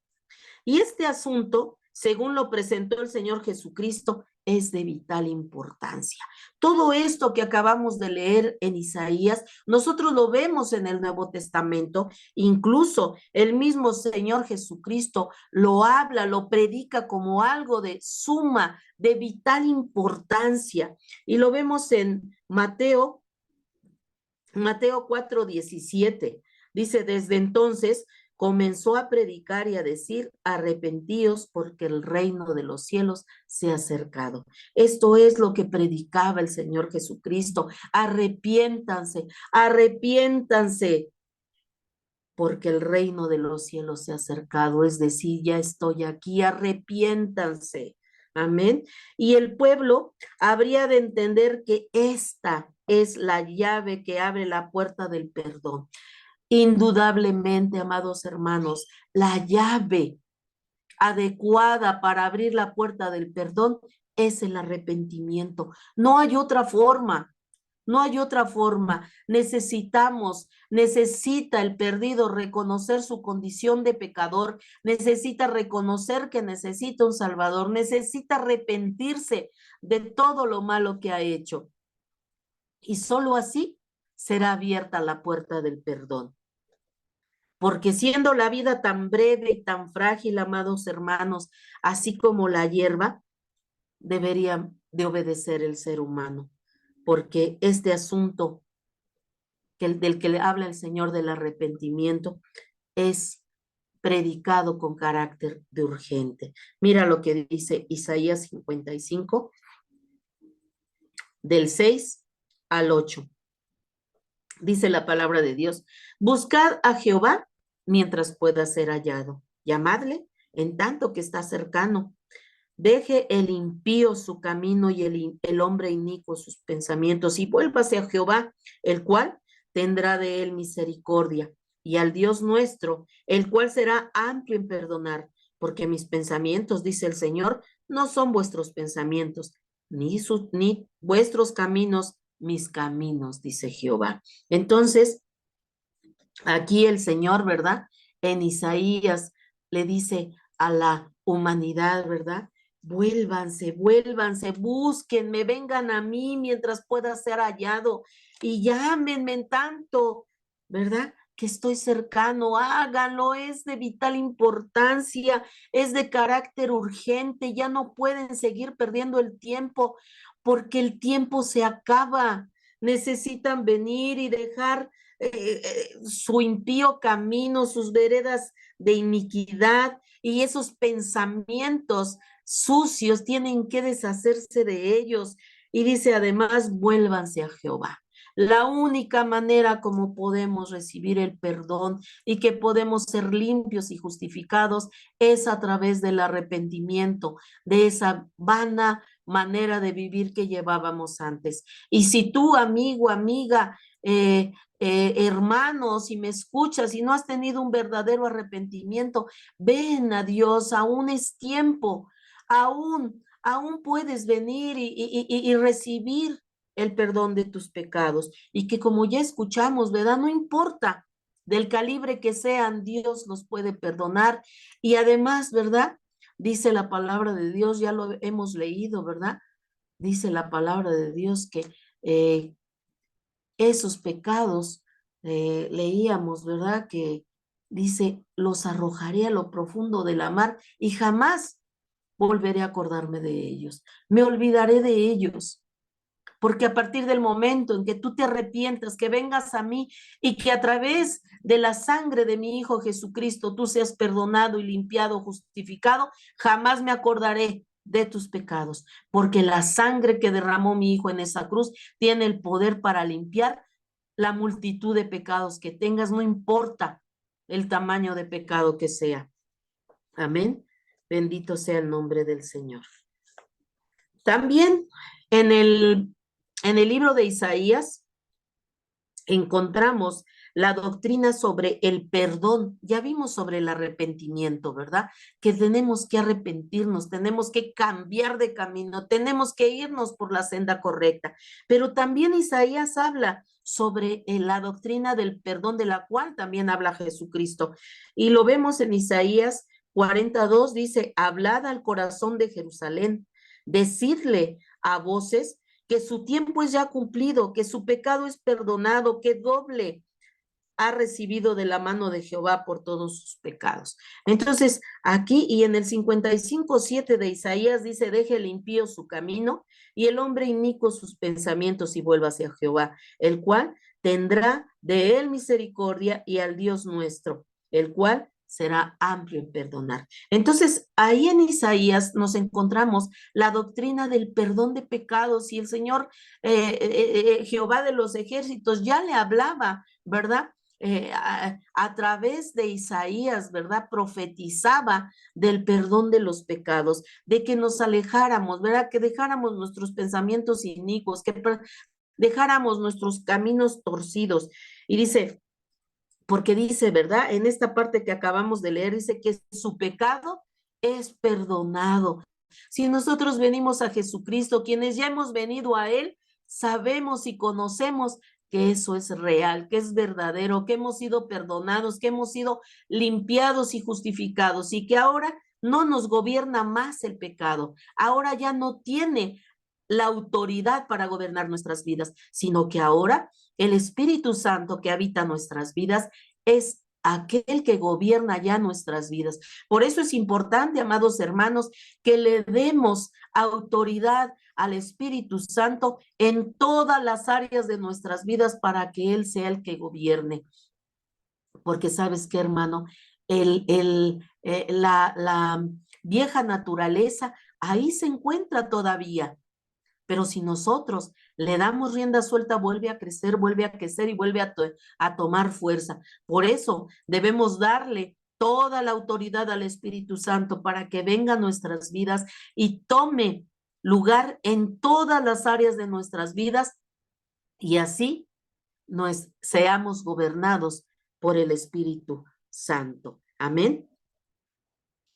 Y este asunto, según lo presentó el Señor Jesucristo, es de vital importancia. Todo esto que acabamos de leer en Isaías, nosotros lo vemos en el Nuevo Testamento, incluso el mismo Señor Jesucristo lo habla, lo predica como algo de suma, de vital importancia. Y lo vemos en Mateo 4:17. Dice, desde entonces comenzó a predicar y a decir, arrepentíos porque el reino de los cielos se ha acercado. Esto es lo que predicaba el Señor Jesucristo. Arrepiéntanse, arrepiéntanse porque el reino de los cielos se ha acercado. Es decir, ya estoy aquí, arrepiéntanse. Amén. Y el pueblo habría de entender que esta es la llave que abre la puerta del perdón. Indudablemente, amados hermanos, la llave adecuada para abrir la puerta del perdón es el arrepentimiento. No hay otra forma. No hay otra forma. Necesita el perdido reconocer su condición de pecador, necesita reconocer que necesita un Salvador, necesita arrepentirse de todo lo malo que ha hecho. Y solo así será abierta la puerta del perdón. Porque siendo la vida tan breve y tan frágil, amados hermanos, así como la hierba, debería de obedecer el ser humano. Porque este asunto del que le habla el Señor del arrepentimiento es predicado con carácter de urgente. Mira lo que dice Isaías 55, del 6 al 8. Dice la palabra de Dios, buscad a Jehová mientras pueda ser hallado, llamadle en tanto que está cercano. Deje el impío su camino y el hombre inicuo sus pensamientos, y vuélvase a Jehová, el cual tendrá de él misericordia, y al Dios nuestro, el cual será amplio en perdonar, porque mis pensamientos, dice el Señor, no son vuestros pensamientos, ni vuestros caminos, mis caminos, dice Jehová. Entonces, aquí el Señor, ¿verdad? En Isaías le dice a la humanidad, ¿verdad? Vuélvanse, vuélvanse, búsquenme, vengan a mí mientras pueda ser hallado y llámenme en tanto, ¿verdad? Que estoy cercano, háganlo, es de vital importancia, es de carácter urgente, ya no pueden seguir perdiendo el tiempo porque el tiempo se acaba. Necesitan venir y dejar su impío camino, sus veredas de iniquidad y esos pensamientos sucios tienen que deshacerse de ellos. Y dice además, vuélvanse a Jehová. La única manera como podemos recibir el perdón y que podemos ser limpios y justificados es a través del arrepentimiento, de esa vana manera de vivir que llevábamos antes. Y si tú, amigo, amiga, hermano, si me escuchas y no has tenido un verdadero arrepentimiento, ven a Dios, aún es tiempo, aún puedes venir y recibir el perdón de tus pecados. Y que como ya escuchamos, ¿verdad? No importa del calibre que sean, Dios los puede perdonar. Y además, ¿verdad? Dice la palabra de Dios, ya lo hemos leído, ¿verdad? Dice la palabra de Dios que esos pecados, leíamos, ¿verdad? Que dice, los arrojaré a lo profundo de la mar y jamás volveré a acordarme de ellos. Me olvidaré de ellos. Porque a partir del momento en que tú te arrepientas, que vengas a mí y que a través de la sangre de mi Hijo Jesucristo tú seas perdonado y limpiado, justificado, jamás me acordaré de tus pecados, porque la sangre que derramó mi Hijo en esa cruz tiene el poder para limpiar la multitud de pecados que tengas, no importa el tamaño de pecado que sea. Amén. Bendito sea el nombre del Señor. También en el libro de Isaías encontramos la doctrina sobre el perdón. Ya vimos sobre el arrepentimiento, ¿verdad? Que tenemos que arrepentirnos, tenemos que cambiar de camino, tenemos que irnos por la senda correcta. Pero también Isaías habla sobre la doctrina del perdón, de la cual también habla Jesucristo. Y lo vemos en Isaías 42, dice, hablad al corazón de Jerusalén, decidle a voces que su tiempo es ya cumplido, que su pecado es perdonado, que doble ha recibido de la mano de Jehová por todos sus pecados. Entonces, aquí y en el 55:7 de Isaías dice, deje el impío su camino y el hombre inicuo sus pensamientos y vuelva hacia Jehová, el cual tendrá de él misericordia y al Dios nuestro, el cual será amplio en perdonar. Entonces, ahí en Isaías nos encontramos la doctrina del perdón de pecados y el Señor, Jehová de los ejércitos, ya le hablaba, ¿verdad? A través de Isaías, ¿verdad? Profetizaba del perdón de los pecados, de que nos alejáramos, ¿verdad? Que dejáramos nuestros pensamientos inicuos, que dejáramos nuestros caminos torcidos. Y dice, porque dice, ¿verdad? En esta parte que acabamos de leer, dice que su pecado es perdonado. Si nosotros venimos a Jesucristo, quienes ya hemos venido a Él, sabemos y conocemos que eso es real, que es verdadero, que hemos sido perdonados, que hemos sido limpiados y justificados y que ahora no nos gobierna más el pecado. Ahora ya no tiene la autoridad para gobernar nuestras vidas, sino que ahora el Espíritu Santo que habita nuestras vidas es aquel que gobierna ya nuestras vidas. Por eso es importante, amados hermanos, que le demos autoridad al Espíritu Santo en todas las áreas de nuestras vidas para que Él sea el que gobierne. Porque sabes qué, hermano, la vieja naturaleza ahí se encuentra todavía. Pero si nosotros le damos rienda suelta, vuelve a crecer y vuelve a tomar fuerza. Por eso debemos darle toda la autoridad al Espíritu Santo para que venga a nuestras vidas y tome lugar en todas las áreas de nuestras vidas y así seamos gobernados por el Espíritu Santo. Amén.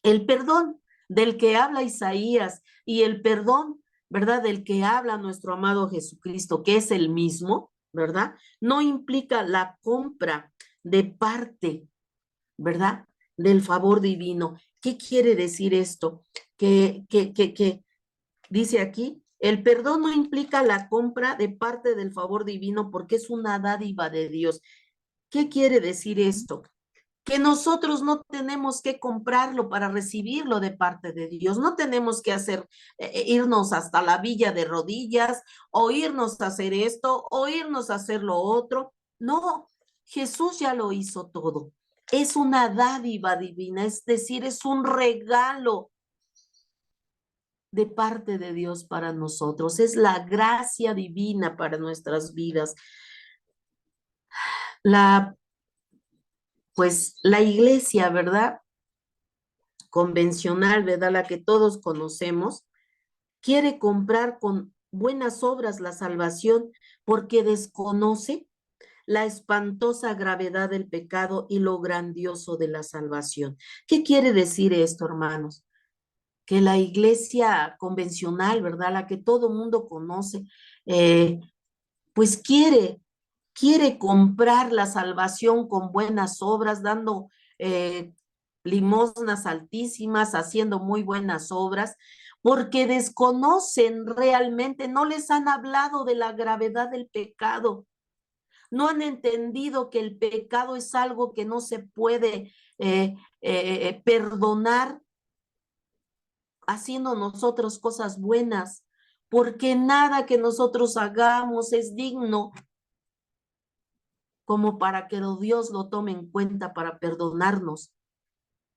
El perdón del que habla Isaías y el perdón, ¿verdad? Del que habla nuestro amado Jesucristo, que es el mismo, ¿verdad? No implica la compra de parte, ¿verdad? Del favor divino. ¿Qué quiere decir esto? Que dice aquí, el perdón no implica la compra de parte del favor divino porque es una dádiva de Dios. ¿Qué quiere decir esto? Que nosotros no tenemos que comprarlo para recibirlo de parte de Dios. No tenemos que irnos hasta la villa de rodillas o irnos a hacer esto o irnos a hacer lo otro. No, Jesús ya lo hizo todo. Es una dádiva divina, es decir, es un regalo de parte de Dios para nosotros. Es la gracia divina para nuestras vidas. Pues la iglesia, ¿verdad? Convencional, ¿verdad? La que todos conocemos, quiere comprar con buenas obras la salvación porque desconoce la espantosa gravedad del pecado y lo grandioso de la salvación. ¿Qué quiere decir esto, hermanos? Que la iglesia convencional, ¿verdad? La que todo mundo conoce, pues quiere comprar la salvación con buenas obras, dando limosnas altísimas, haciendo muy buenas obras, porque desconocen realmente, no les han hablado de la gravedad del pecado, no han entendido que el pecado es algo que no se puede perdonar haciendo nosotros cosas buenas, porque nada que nosotros hagamos es digno como para que Dios lo tome en cuenta para perdonarnos.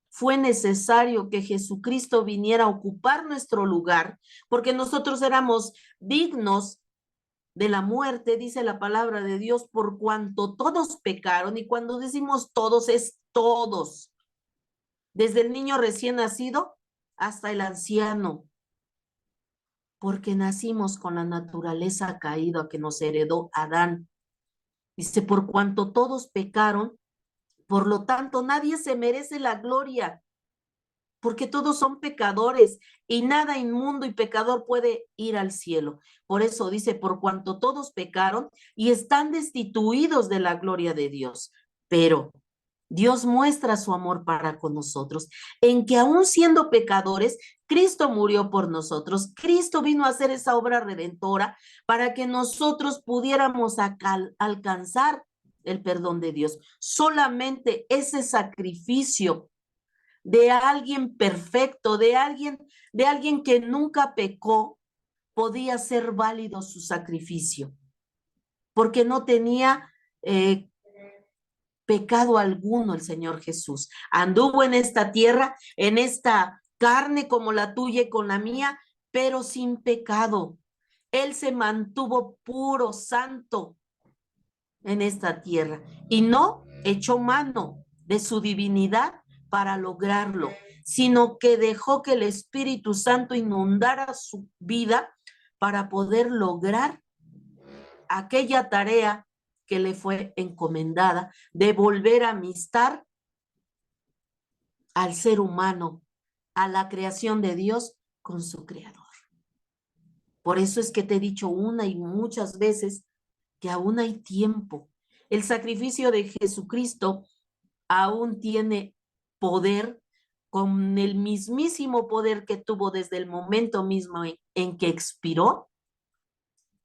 Fue necesario que Jesucristo viniera a ocupar nuestro lugar, porque nosotros éramos dignos de la muerte, dice la palabra de Dios, por cuanto todos pecaron, y cuando decimos todos, es todos, desde el niño recién nacido hasta el anciano, porque nacimos con la naturaleza caída que nos heredó Adán. Dice, por cuanto todos pecaron, por lo tanto, nadie se merece la gloria, porque todos son pecadores y nada inmundo y pecador puede ir al cielo. Por eso dice, por cuanto todos pecaron y están destituidos de la gloria de Dios. Pero Dios muestra su amor para con nosotros, en que aún siendo pecadores, Cristo murió por nosotros. Cristo vino a hacer esa obra redentora para que nosotros pudiéramos alcanzar el perdón de Dios. Solamente ese sacrificio de alguien perfecto, de alguien que nunca pecó, podía ser válido su sacrificio, porque no tenía pecado alguno el Señor Jesús. Anduvo en esta tierra, en esta carne como la tuya y con la mía, pero sin pecado. Él se mantuvo puro, santo en esta tierra y no echó mano de su divinidad para lograrlo, sino que dejó que el Espíritu Santo inundara su vida para poder lograr aquella tarea que le fue encomendada de volver a amistar al ser humano, a la creación de Dios con su creador. Por eso es que te he dicho una y muchas veces que aún hay tiempo. El sacrificio de Jesucristo aún tiene poder, con el mismísimo poder que tuvo desde el momento mismo en que expiró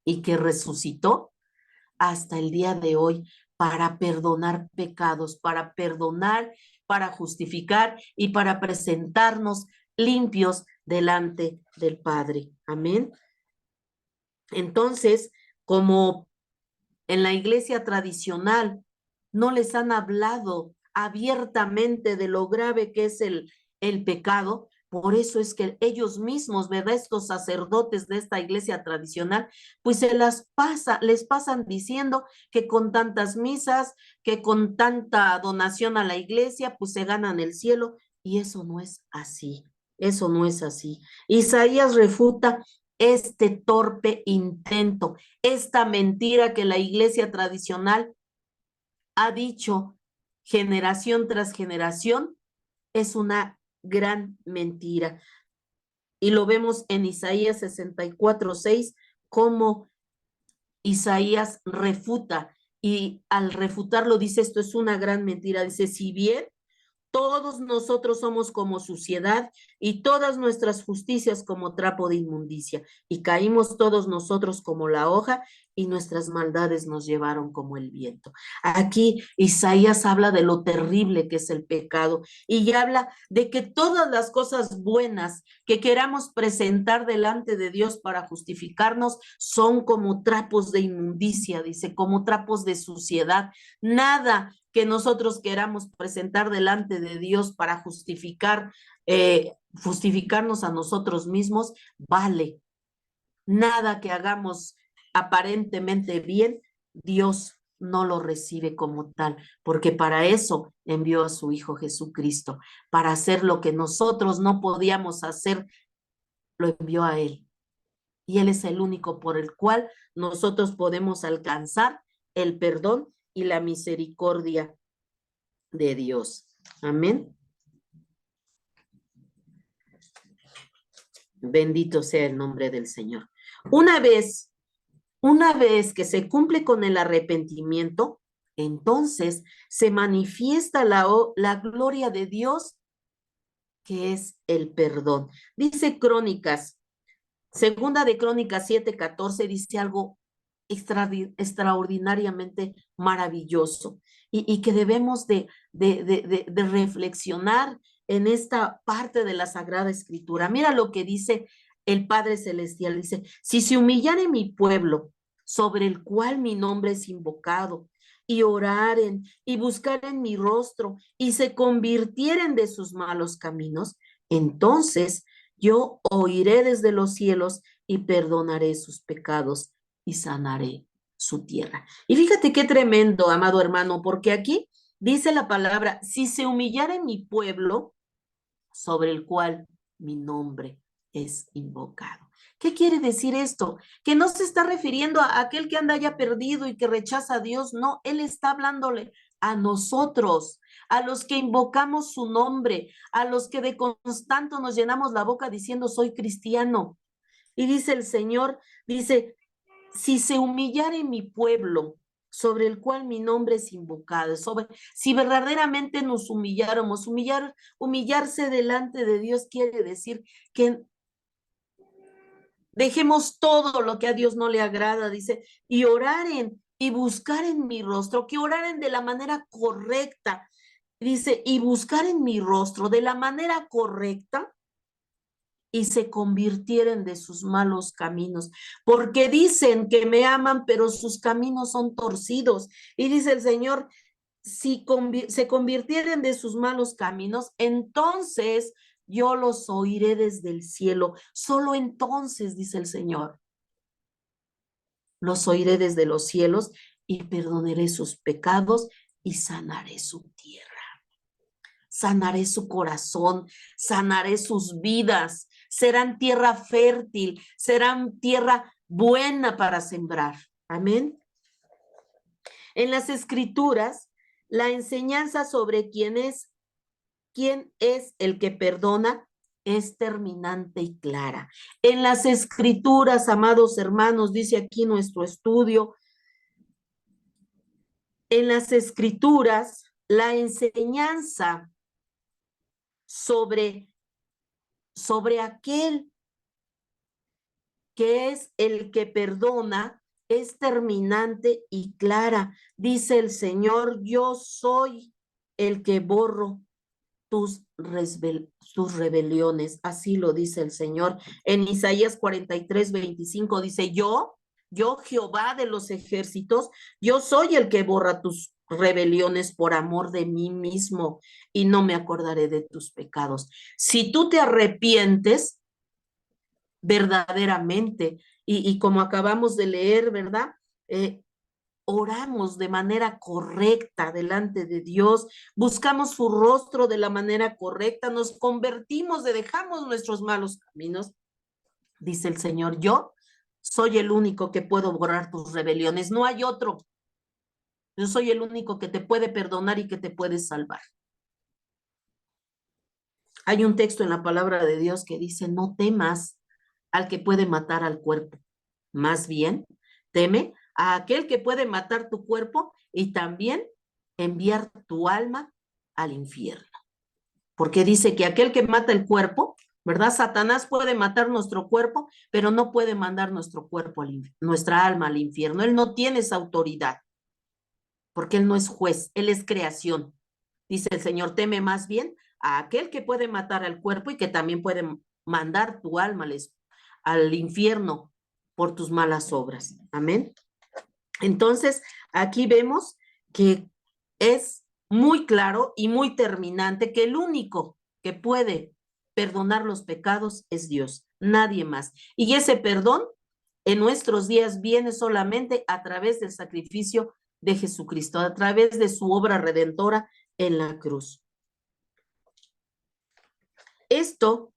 y que resucitó hasta el día de hoy para perdonar pecados, para perdonar, para justificar y para presentarnos limpios delante del Padre. Amén. Entonces, como en la iglesia tradicional no les han hablado abiertamente de lo grave que es el pecado, Por eso es que ellos mismos, ¿verdad? Estos sacerdotes de esta iglesia tradicional, pues les pasan diciendo que con tantas misas, que con tanta donación a la iglesia, pues se ganan el cielo. Y eso no es así. Eso no es así. Isaías refuta este torpe intento, esta mentira que la iglesia tradicional ha dicho generación tras generación, es una gran mentira. Y lo vemos en Isaías 64:6, cómo Isaías refuta, y al refutarlo dice, esto es una gran mentira. Dice, si bien todos nosotros somos como suciedad y todas nuestras justicias como trapo de inmundicia, y caímos todos nosotros como la hoja y nuestras maldades nos llevaron como el viento. Aquí Isaías habla de lo terrible que es el pecado y habla de que todas las cosas buenas que queramos presentar delante de Dios para justificarnos son como trapos de inmundicia, dice, como trapos de suciedad. Nada que nosotros queramos presentar delante de Dios para justificarnos a nosotros mismos, vale. Nada que hagamos aparentemente bien, Dios no lo recibe como tal, porque para eso envió a su Hijo Jesucristo, para hacer lo que nosotros no podíamos hacer, lo envió a Él. Y Él es el único por el cual nosotros podemos alcanzar el perdón y la misericordia de Dios. Amén. Bendito sea el nombre del Señor. Una vez, una vez que se cumple con el arrepentimiento, entonces se manifiesta la gloria de Dios, que es el perdón. Dice Crónicas, segunda de Crónicas 7:14, dice algo extraordinariamente maravilloso y que debemos de reflexionar en esta parte de la Sagrada Escritura. Mira lo que dice el Padre Celestial, dice, si se humillare mi pueblo, sobre el cual mi nombre es invocado, y oraren y buscaren mi rostro y se convirtieren de sus malos caminos, entonces yo oiré desde los cielos y perdonaré sus pecados y sanaré su tierra. Y fíjate qué tremendo, amado hermano, porque aquí dice la palabra, si se humillare mi pueblo, sobre el cual mi nombre es invocado. ¿Qué quiere decir esto? Que no se está refiriendo a aquel que anda ya perdido y que rechaza a Dios, no, Él está hablándole a nosotros, a los que invocamos su nombre, a los que de constante nos llenamos la boca diciendo soy cristiano. Y dice el Señor, dice, si se humillare mi pueblo, sobre el cual mi nombre es invocado, si verdaderamente nos humilláramos, humillarse delante de Dios quiere decir que dejemos todo lo que a Dios no le agrada, dice, y oraren y buscar en mi rostro, que oraren de la manera correcta, dice, y buscar en mi rostro de la manera correcta, y se convirtieren de sus malos caminos, porque dicen que me aman, pero sus caminos son torcidos. Y dice el Señor, si se convirtieren de sus malos caminos, entonces yo los oiré desde el cielo. Solo entonces, dice el Señor, los oiré desde los cielos y perdonaré sus pecados y sanaré su tierra. Sanaré su corazón, sanaré sus vidas, serán tierra fértil, serán tierra buena para sembrar. Amén. En las escrituras, la enseñanza sobre quién es el que perdona es terminante y clara. En las escrituras, amados hermanos, dice aquí nuestro estudio, en las escrituras, la enseñanza sobre aquel que es el que perdona es terminante y clara. Dice el Señor, yo soy el que borro tus rebeliones. Así lo dice el Señor. En Isaías 43:25 dice, yo Yo, Jehová de los ejércitos, yo soy el que borra tus rebeliones por amor de mí mismo y no me acordaré de tus pecados. Si tú te arrepientes verdaderamente y como acabamos de leer, ¿verdad? Oramos de manera correcta delante de Dios, buscamos su rostro de la manera correcta, nos convertimos, dejamos nuestros malos caminos. Dice el Señor, yo soy el único que puedo borrar tus rebeliones, no hay otro. Yo soy el único que te puede perdonar y que te puede salvar. Hay un texto en la palabra de Dios que dice, no temas al que puede matar al cuerpo, más bien teme a aquel que puede matar tu cuerpo y también enviar tu alma al infierno. Porque dice que aquel que mata el cuerpo, ¿verdad? Satanás puede matar nuestro cuerpo, pero no puede mandar nuestro cuerpo, nuestra alma al infierno. Él no tiene esa autoridad, porque él no es juez, él es creación. Dice el Señor, teme más bien a aquel que puede matar al cuerpo y que también puede mandar tu alma al infierno por tus malas obras. Amén. Entonces, aquí vemos que es muy claro y muy terminante que el único que puede perdonar los pecados es Dios, nadie más. Y ese perdón en nuestros días viene solamente a través del sacrificio de Jesucristo, a través de su obra redentora en la cruz. Esto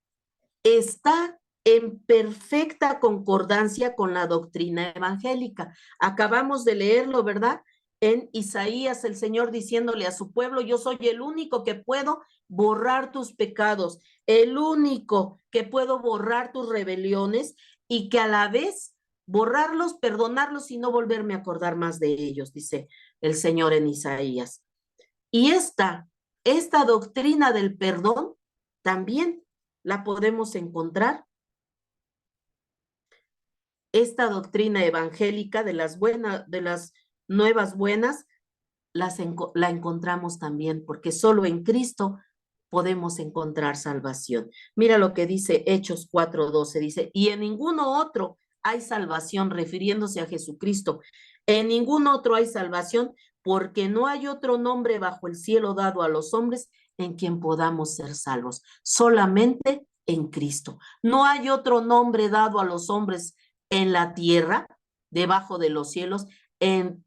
está en perfecta concordancia con la doctrina evangélica. Acabamos de leerlo, ¿verdad? En Isaías, el Señor diciéndole a su pueblo, yo soy el único que puedo borrar tus pecados, el único que puedo borrar tus rebeliones y que a la vez borrarlos, perdonarlos y no volverme a acordar más de ellos, dice el Señor en Isaías. Y esta doctrina del perdón también la podemos encontrar. Esta doctrina evangélica de las nuevas buenas, la encontramos también, porque solo en Cristo podemos encontrar salvación. Mira lo que dice Hechos 4:12, dice, y en ninguno otro hay salvación, refiriéndose a Jesucristo. En ningún otro hay salvación, porque no hay otro nombre bajo el cielo dado a los hombres en quien podamos ser salvos. Solamente en Cristo. No hay otro nombre dado a los hombres en la tierra, debajo de los cielos,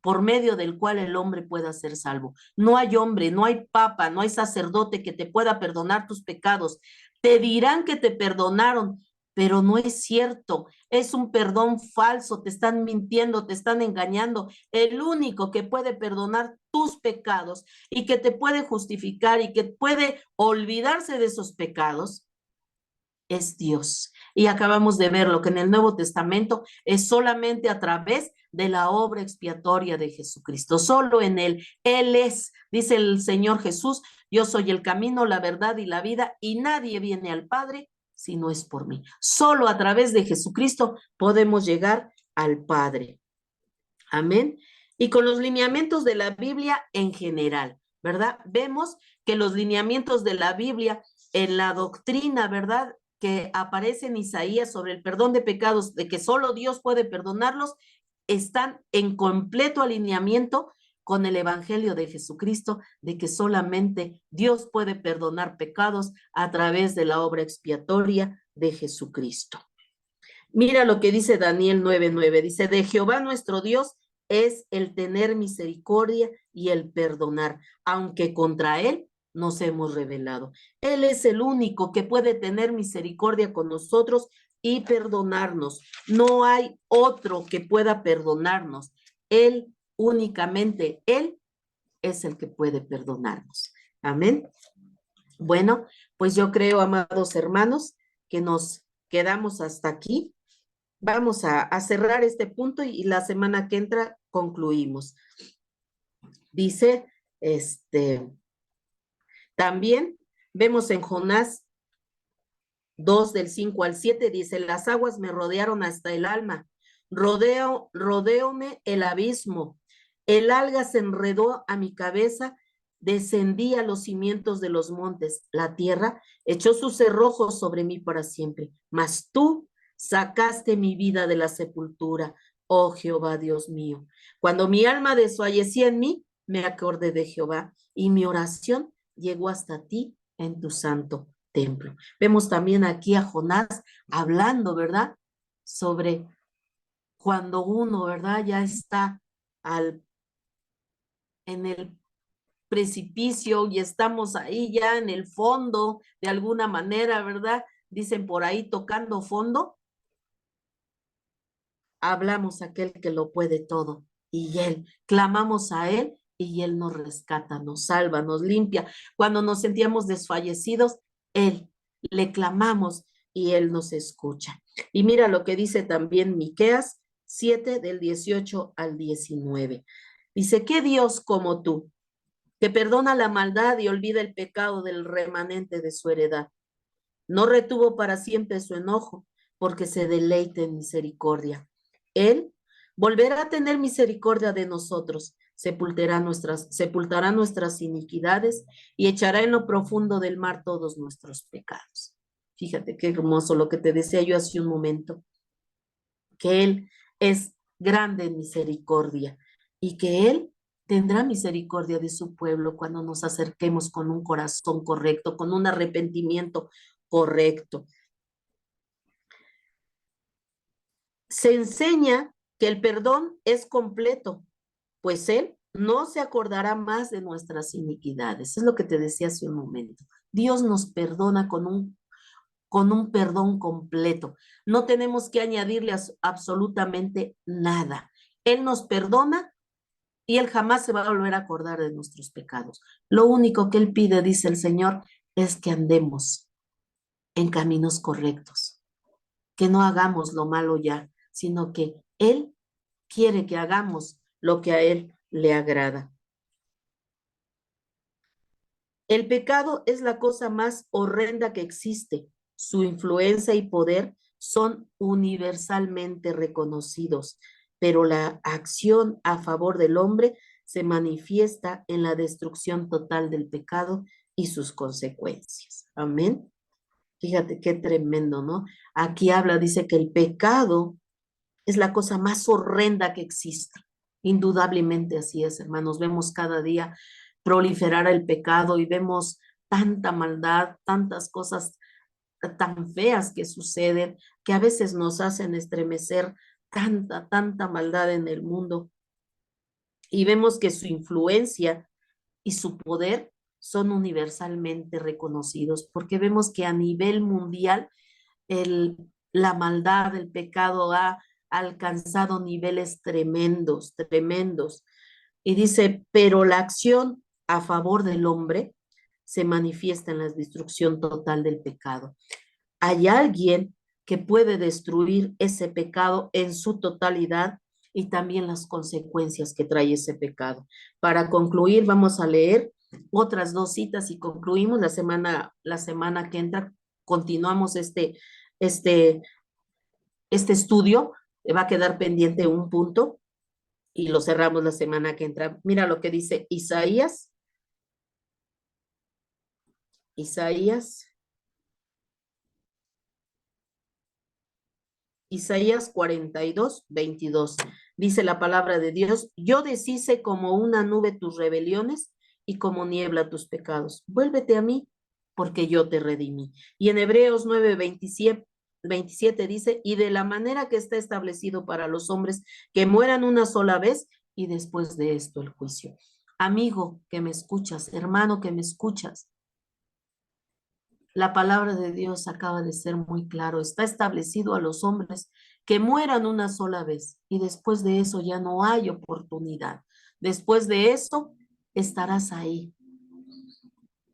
por medio del cual el hombre pueda ser salvo. No hay hombre, no hay papa, no hay sacerdote que te pueda perdonar tus pecados. Te dirán que te perdonaron, pero no es cierto. Es un perdón falso, te están mintiendo, te están engañando. El único que puede perdonar tus pecados y que te puede justificar y que puede olvidarse de esos pecados es Dios. Y acabamos de ver lo que en el Nuevo Testamento es solamente a través de la obra expiatoria de Jesucristo. Solo en Él. Él es, dice el Señor Jesús, yo soy el camino, la verdad y la vida, y nadie viene al Padre si no es por mí. Solo a través de Jesucristo podemos llegar al Padre. Amén. Y con los lineamientos de la Biblia en general, ¿verdad? Vemos que los lineamientos de la Biblia en la doctrina, ¿verdad? Que aparece en Isaías sobre el perdón de pecados, de que solo Dios puede perdonarlos, están en completo alineamiento con el Evangelio de Jesucristo, de que solamente Dios puede perdonar pecados a través de la obra expiatoria de Jesucristo. Mira lo que dice Daniel 9:9, dice, de Jehová nuestro Dios es el tener misericordia y el perdonar, aunque contra él nos hemos rebelado. Él es el único que puede tener misericordia con nosotros y perdonarnos. No hay otro que pueda perdonarnos. Él, únicamente él, es el que puede perdonarnos. Amén. Bueno, pues yo creo, amados hermanos, que nos quedamos hasta aquí. Vamos a cerrar este punto y la semana que entra concluimos. Dice, también vemos en Jonás 2 del 5 al 7, dice, las aguas me rodearon hasta el alma, rodeóme el abismo, el alga se enredó a mi cabeza, descendí a los cimientos de los montes, la tierra echó sus cerrojos sobre mí para siempre, mas tú sacaste mi vida de la sepultura, oh Jehová Dios mío. Cuando mi alma desfallecía en mí, me acordé de Jehová y mi oración llegó hasta ti en tu santo templo. Vemos también aquí a Jonás hablando, ¿verdad? Sobre cuando uno, ¿verdad? Ya está en el precipicio y estamos ahí ya en el fondo de alguna manera, ¿verdad? Dicen por ahí tocando fondo, hablamos a aquel que lo puede todo y él, clamamos a él y él nos rescata, nos salva, nos limpia. Cuando nos sentíamos desfallecidos, él le clamamos y él nos escucha. Y mira lo que dice también Miqueas 7 del 18 al 19. Dice, ¿qué Dios como tú, que perdona la maldad y olvida el pecado del remanente de su heredad? No retuvo para siempre su enojo, porque se deleita en misericordia. Él volverá a tener misericordia de nosotros, sepultará nuestras iniquidades y echará en lo profundo del mar todos nuestros pecados. Fíjate qué hermoso lo que te decía yo hace un momento, que Él es grande en misericordia y que Él tendrá misericordia de su pueblo cuando nos acerquemos con un corazón correcto, con un arrepentimiento correcto. Se enseña que el perdón es completo, pues Él no se acordará más de nuestras iniquidades. Es lo que te decía hace un momento. Dios nos perdona con un perdón completo. No tenemos que añadirle absolutamente nada. Él nos perdona y Él jamás se va a volver a acordar de nuestros pecados. Lo único que Él pide, dice el Señor, es que andemos en caminos correctos, que no hagamos lo malo ya, sino que Él quiere que hagamos lo que a Él le agrada. El pecado es la cosa más horrenda que existe. Su influencia y poder son universalmente reconocidos, pero la acción a favor del hombre se manifiesta en la destrucción total del pecado y sus consecuencias. Amén. Fíjate qué tremendo, ¿no? Aquí habla, dice que el pecado es la cosa más horrenda que existe. Indudablemente así es, hermanos. Vemos cada día proliferar el pecado y vemos tanta maldad, tantas cosas tan feas que suceden, que a veces nos hacen estremecer tanta maldad en el mundo. Y vemos que su influencia y su poder son universalmente reconocidos, porque vemos que a nivel mundial el, la maldad, el pecado ha alcanzado niveles tremendos. Y dice, pero la acción a favor del hombre se manifiesta en la destrucción total del pecado. Hay alguien que puede destruir ese pecado en su totalidad y también las consecuencias que trae ese pecado. Para concluir, vamos a leer otras dos citas y concluimos la semana que entra. Continuamos este, este estudio. Va a quedar pendiente un punto y lo cerramos la semana que entra. Mira lo que dice Isaías Isaías 42:22. Dice la palabra de Dios, yo deshice como una nube tus rebeliones y como niebla tus pecados. Vuélvete a mí, porque yo te redimí. Y en Hebreos 9:27 dice, y de la manera que está establecido para los hombres que mueran una sola vez y después de esto el juicio. Amigo que me escuchas, hermano que me escuchas, la palabra de Dios acaba de ser muy claro. Está establecido a los hombres que mueran una sola vez y después de eso ya no hay oportunidad. Después de eso estarás ahí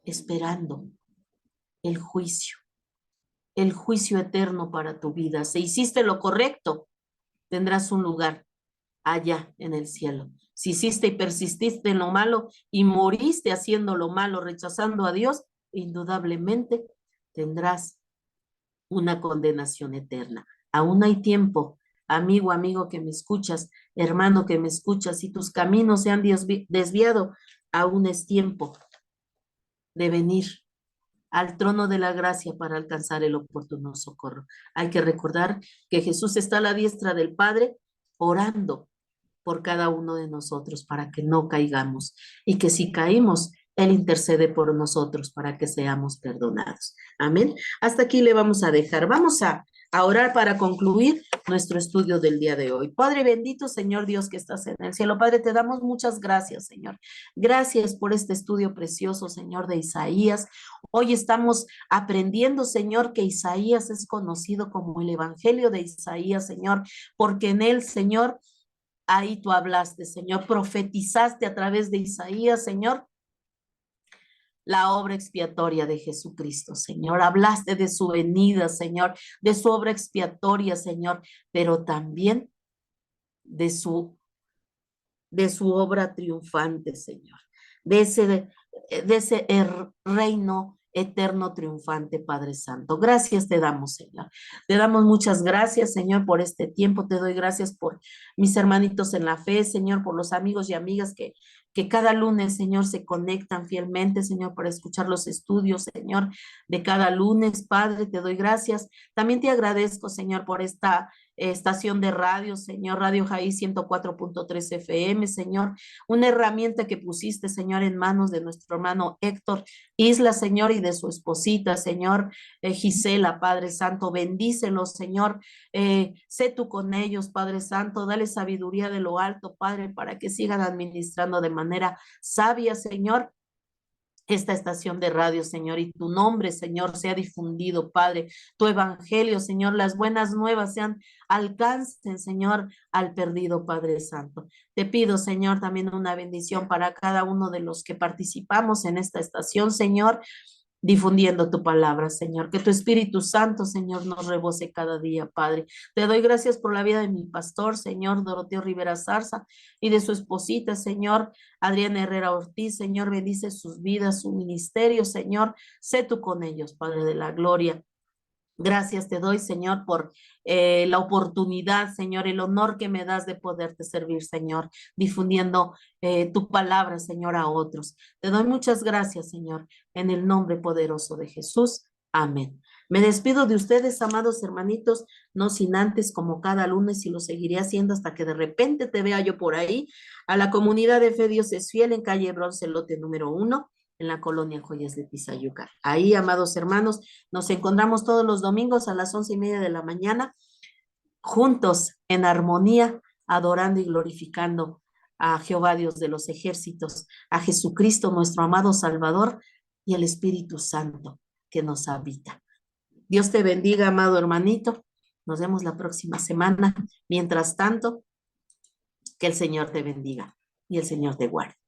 esperando el juicio eterno para tu vida. Si hiciste lo correcto, tendrás un lugar allá en el cielo. Si hiciste y persististe en lo malo y moriste haciendo lo malo, rechazando a Dios, indudablemente tendrás una condenación eterna. Aún hay tiempo, amigo que me escuchas, hermano que me escuchas, si tus caminos se han desviado, aún es tiempo de venir al trono de la gracia para alcanzar el oportuno socorro. Hay que recordar que Jesús está a la diestra del Padre orando por cada uno de nosotros para que no caigamos y que si caímos, Él intercede por nosotros para que seamos perdonados. Amén. Hasta aquí le vamos a dejar. Vamos a orar para concluir nuestro estudio del día de hoy. Padre bendito, Señor Dios que estás en el cielo. Padre, te damos muchas gracias, Señor. Gracias por este estudio precioso, Señor, de Isaías. Hoy estamos aprendiendo, Señor, que Isaías es conocido como el Evangelio de Isaías, Señor, porque en él, Señor, ahí tú hablaste, Señor, profetizaste a través de Isaías, Señor, la obra expiatoria de Jesucristo, Señor. Hablaste de su venida, Señor, de su obra expiatoria, Señor, pero también de su obra triunfante, Señor, de ese reino eterno triunfante, Padre Santo. Gracias te damos, Señor. Te damos muchas gracias, Señor, por este tiempo. Te doy gracias por mis hermanitos en la fe, Señor, por los amigos y amigas que cada lunes, Señor, se conectan fielmente, Señor, para escuchar los estudios, Señor, de cada lunes. Padre, te doy gracias. También te agradezco, Señor, por esta estación de radio, Señor, Radio Jaí 104.3 FM, Señor, una herramienta que pusiste, Señor, en manos de nuestro hermano Héctor Isla, Señor, y de su esposita, Señor, Gisela, Padre Santo, bendícelos, Señor, sé tú con ellos, Padre Santo, dale sabiduría de lo alto, Padre, para que sigan administrando de manera sabia, Señor, esta estación de radio, Señor, y tu nombre, Señor, sea difundido, Padre, tu evangelio, Señor, las buenas nuevas sean, alcancen, Señor, al perdido, Padre Santo. Te pido, Señor, también una bendición para cada uno de los que participamos en esta estación, Señor, difundiendo tu palabra, Señor. Que tu Espíritu Santo, Señor, nos rebose cada día, Padre. Te doy gracias por la vida de mi pastor, Señor, Doroteo Rivera Zarza, y de su esposita, Señor, Adriana Herrera Ortiz, Señor, bendice sus vidas, su ministerio, Señor. Sé tú con ellos, Padre de la gloria. Gracias te doy, Señor, por la oportunidad, Señor, el honor que me das de poderte servir, Señor, difundiendo tu palabra, Señor, a otros. Te doy muchas gracias, Señor, en el nombre poderoso de Jesús. Amén. Me despido de ustedes, amados hermanitos, no sin antes, como cada lunes, y lo seguiré haciendo hasta que de repente te vea yo por ahí, a la comunidad de Fe Dios es Fiel en calle Bronce, lote número 1, en la colonia Joyas de Tizayuca. Ahí, amados hermanos, nos encontramos todos los domingos a las 11:30 de la mañana, juntos en armonía, adorando y glorificando a Jehová Dios de los ejércitos, a Jesucristo, nuestro amado Salvador, y el Espíritu Santo que nos habita. Dios te bendiga, amado hermanito. Nos vemos la próxima semana. Mientras tanto, que el Señor te bendiga y el Señor te guarde.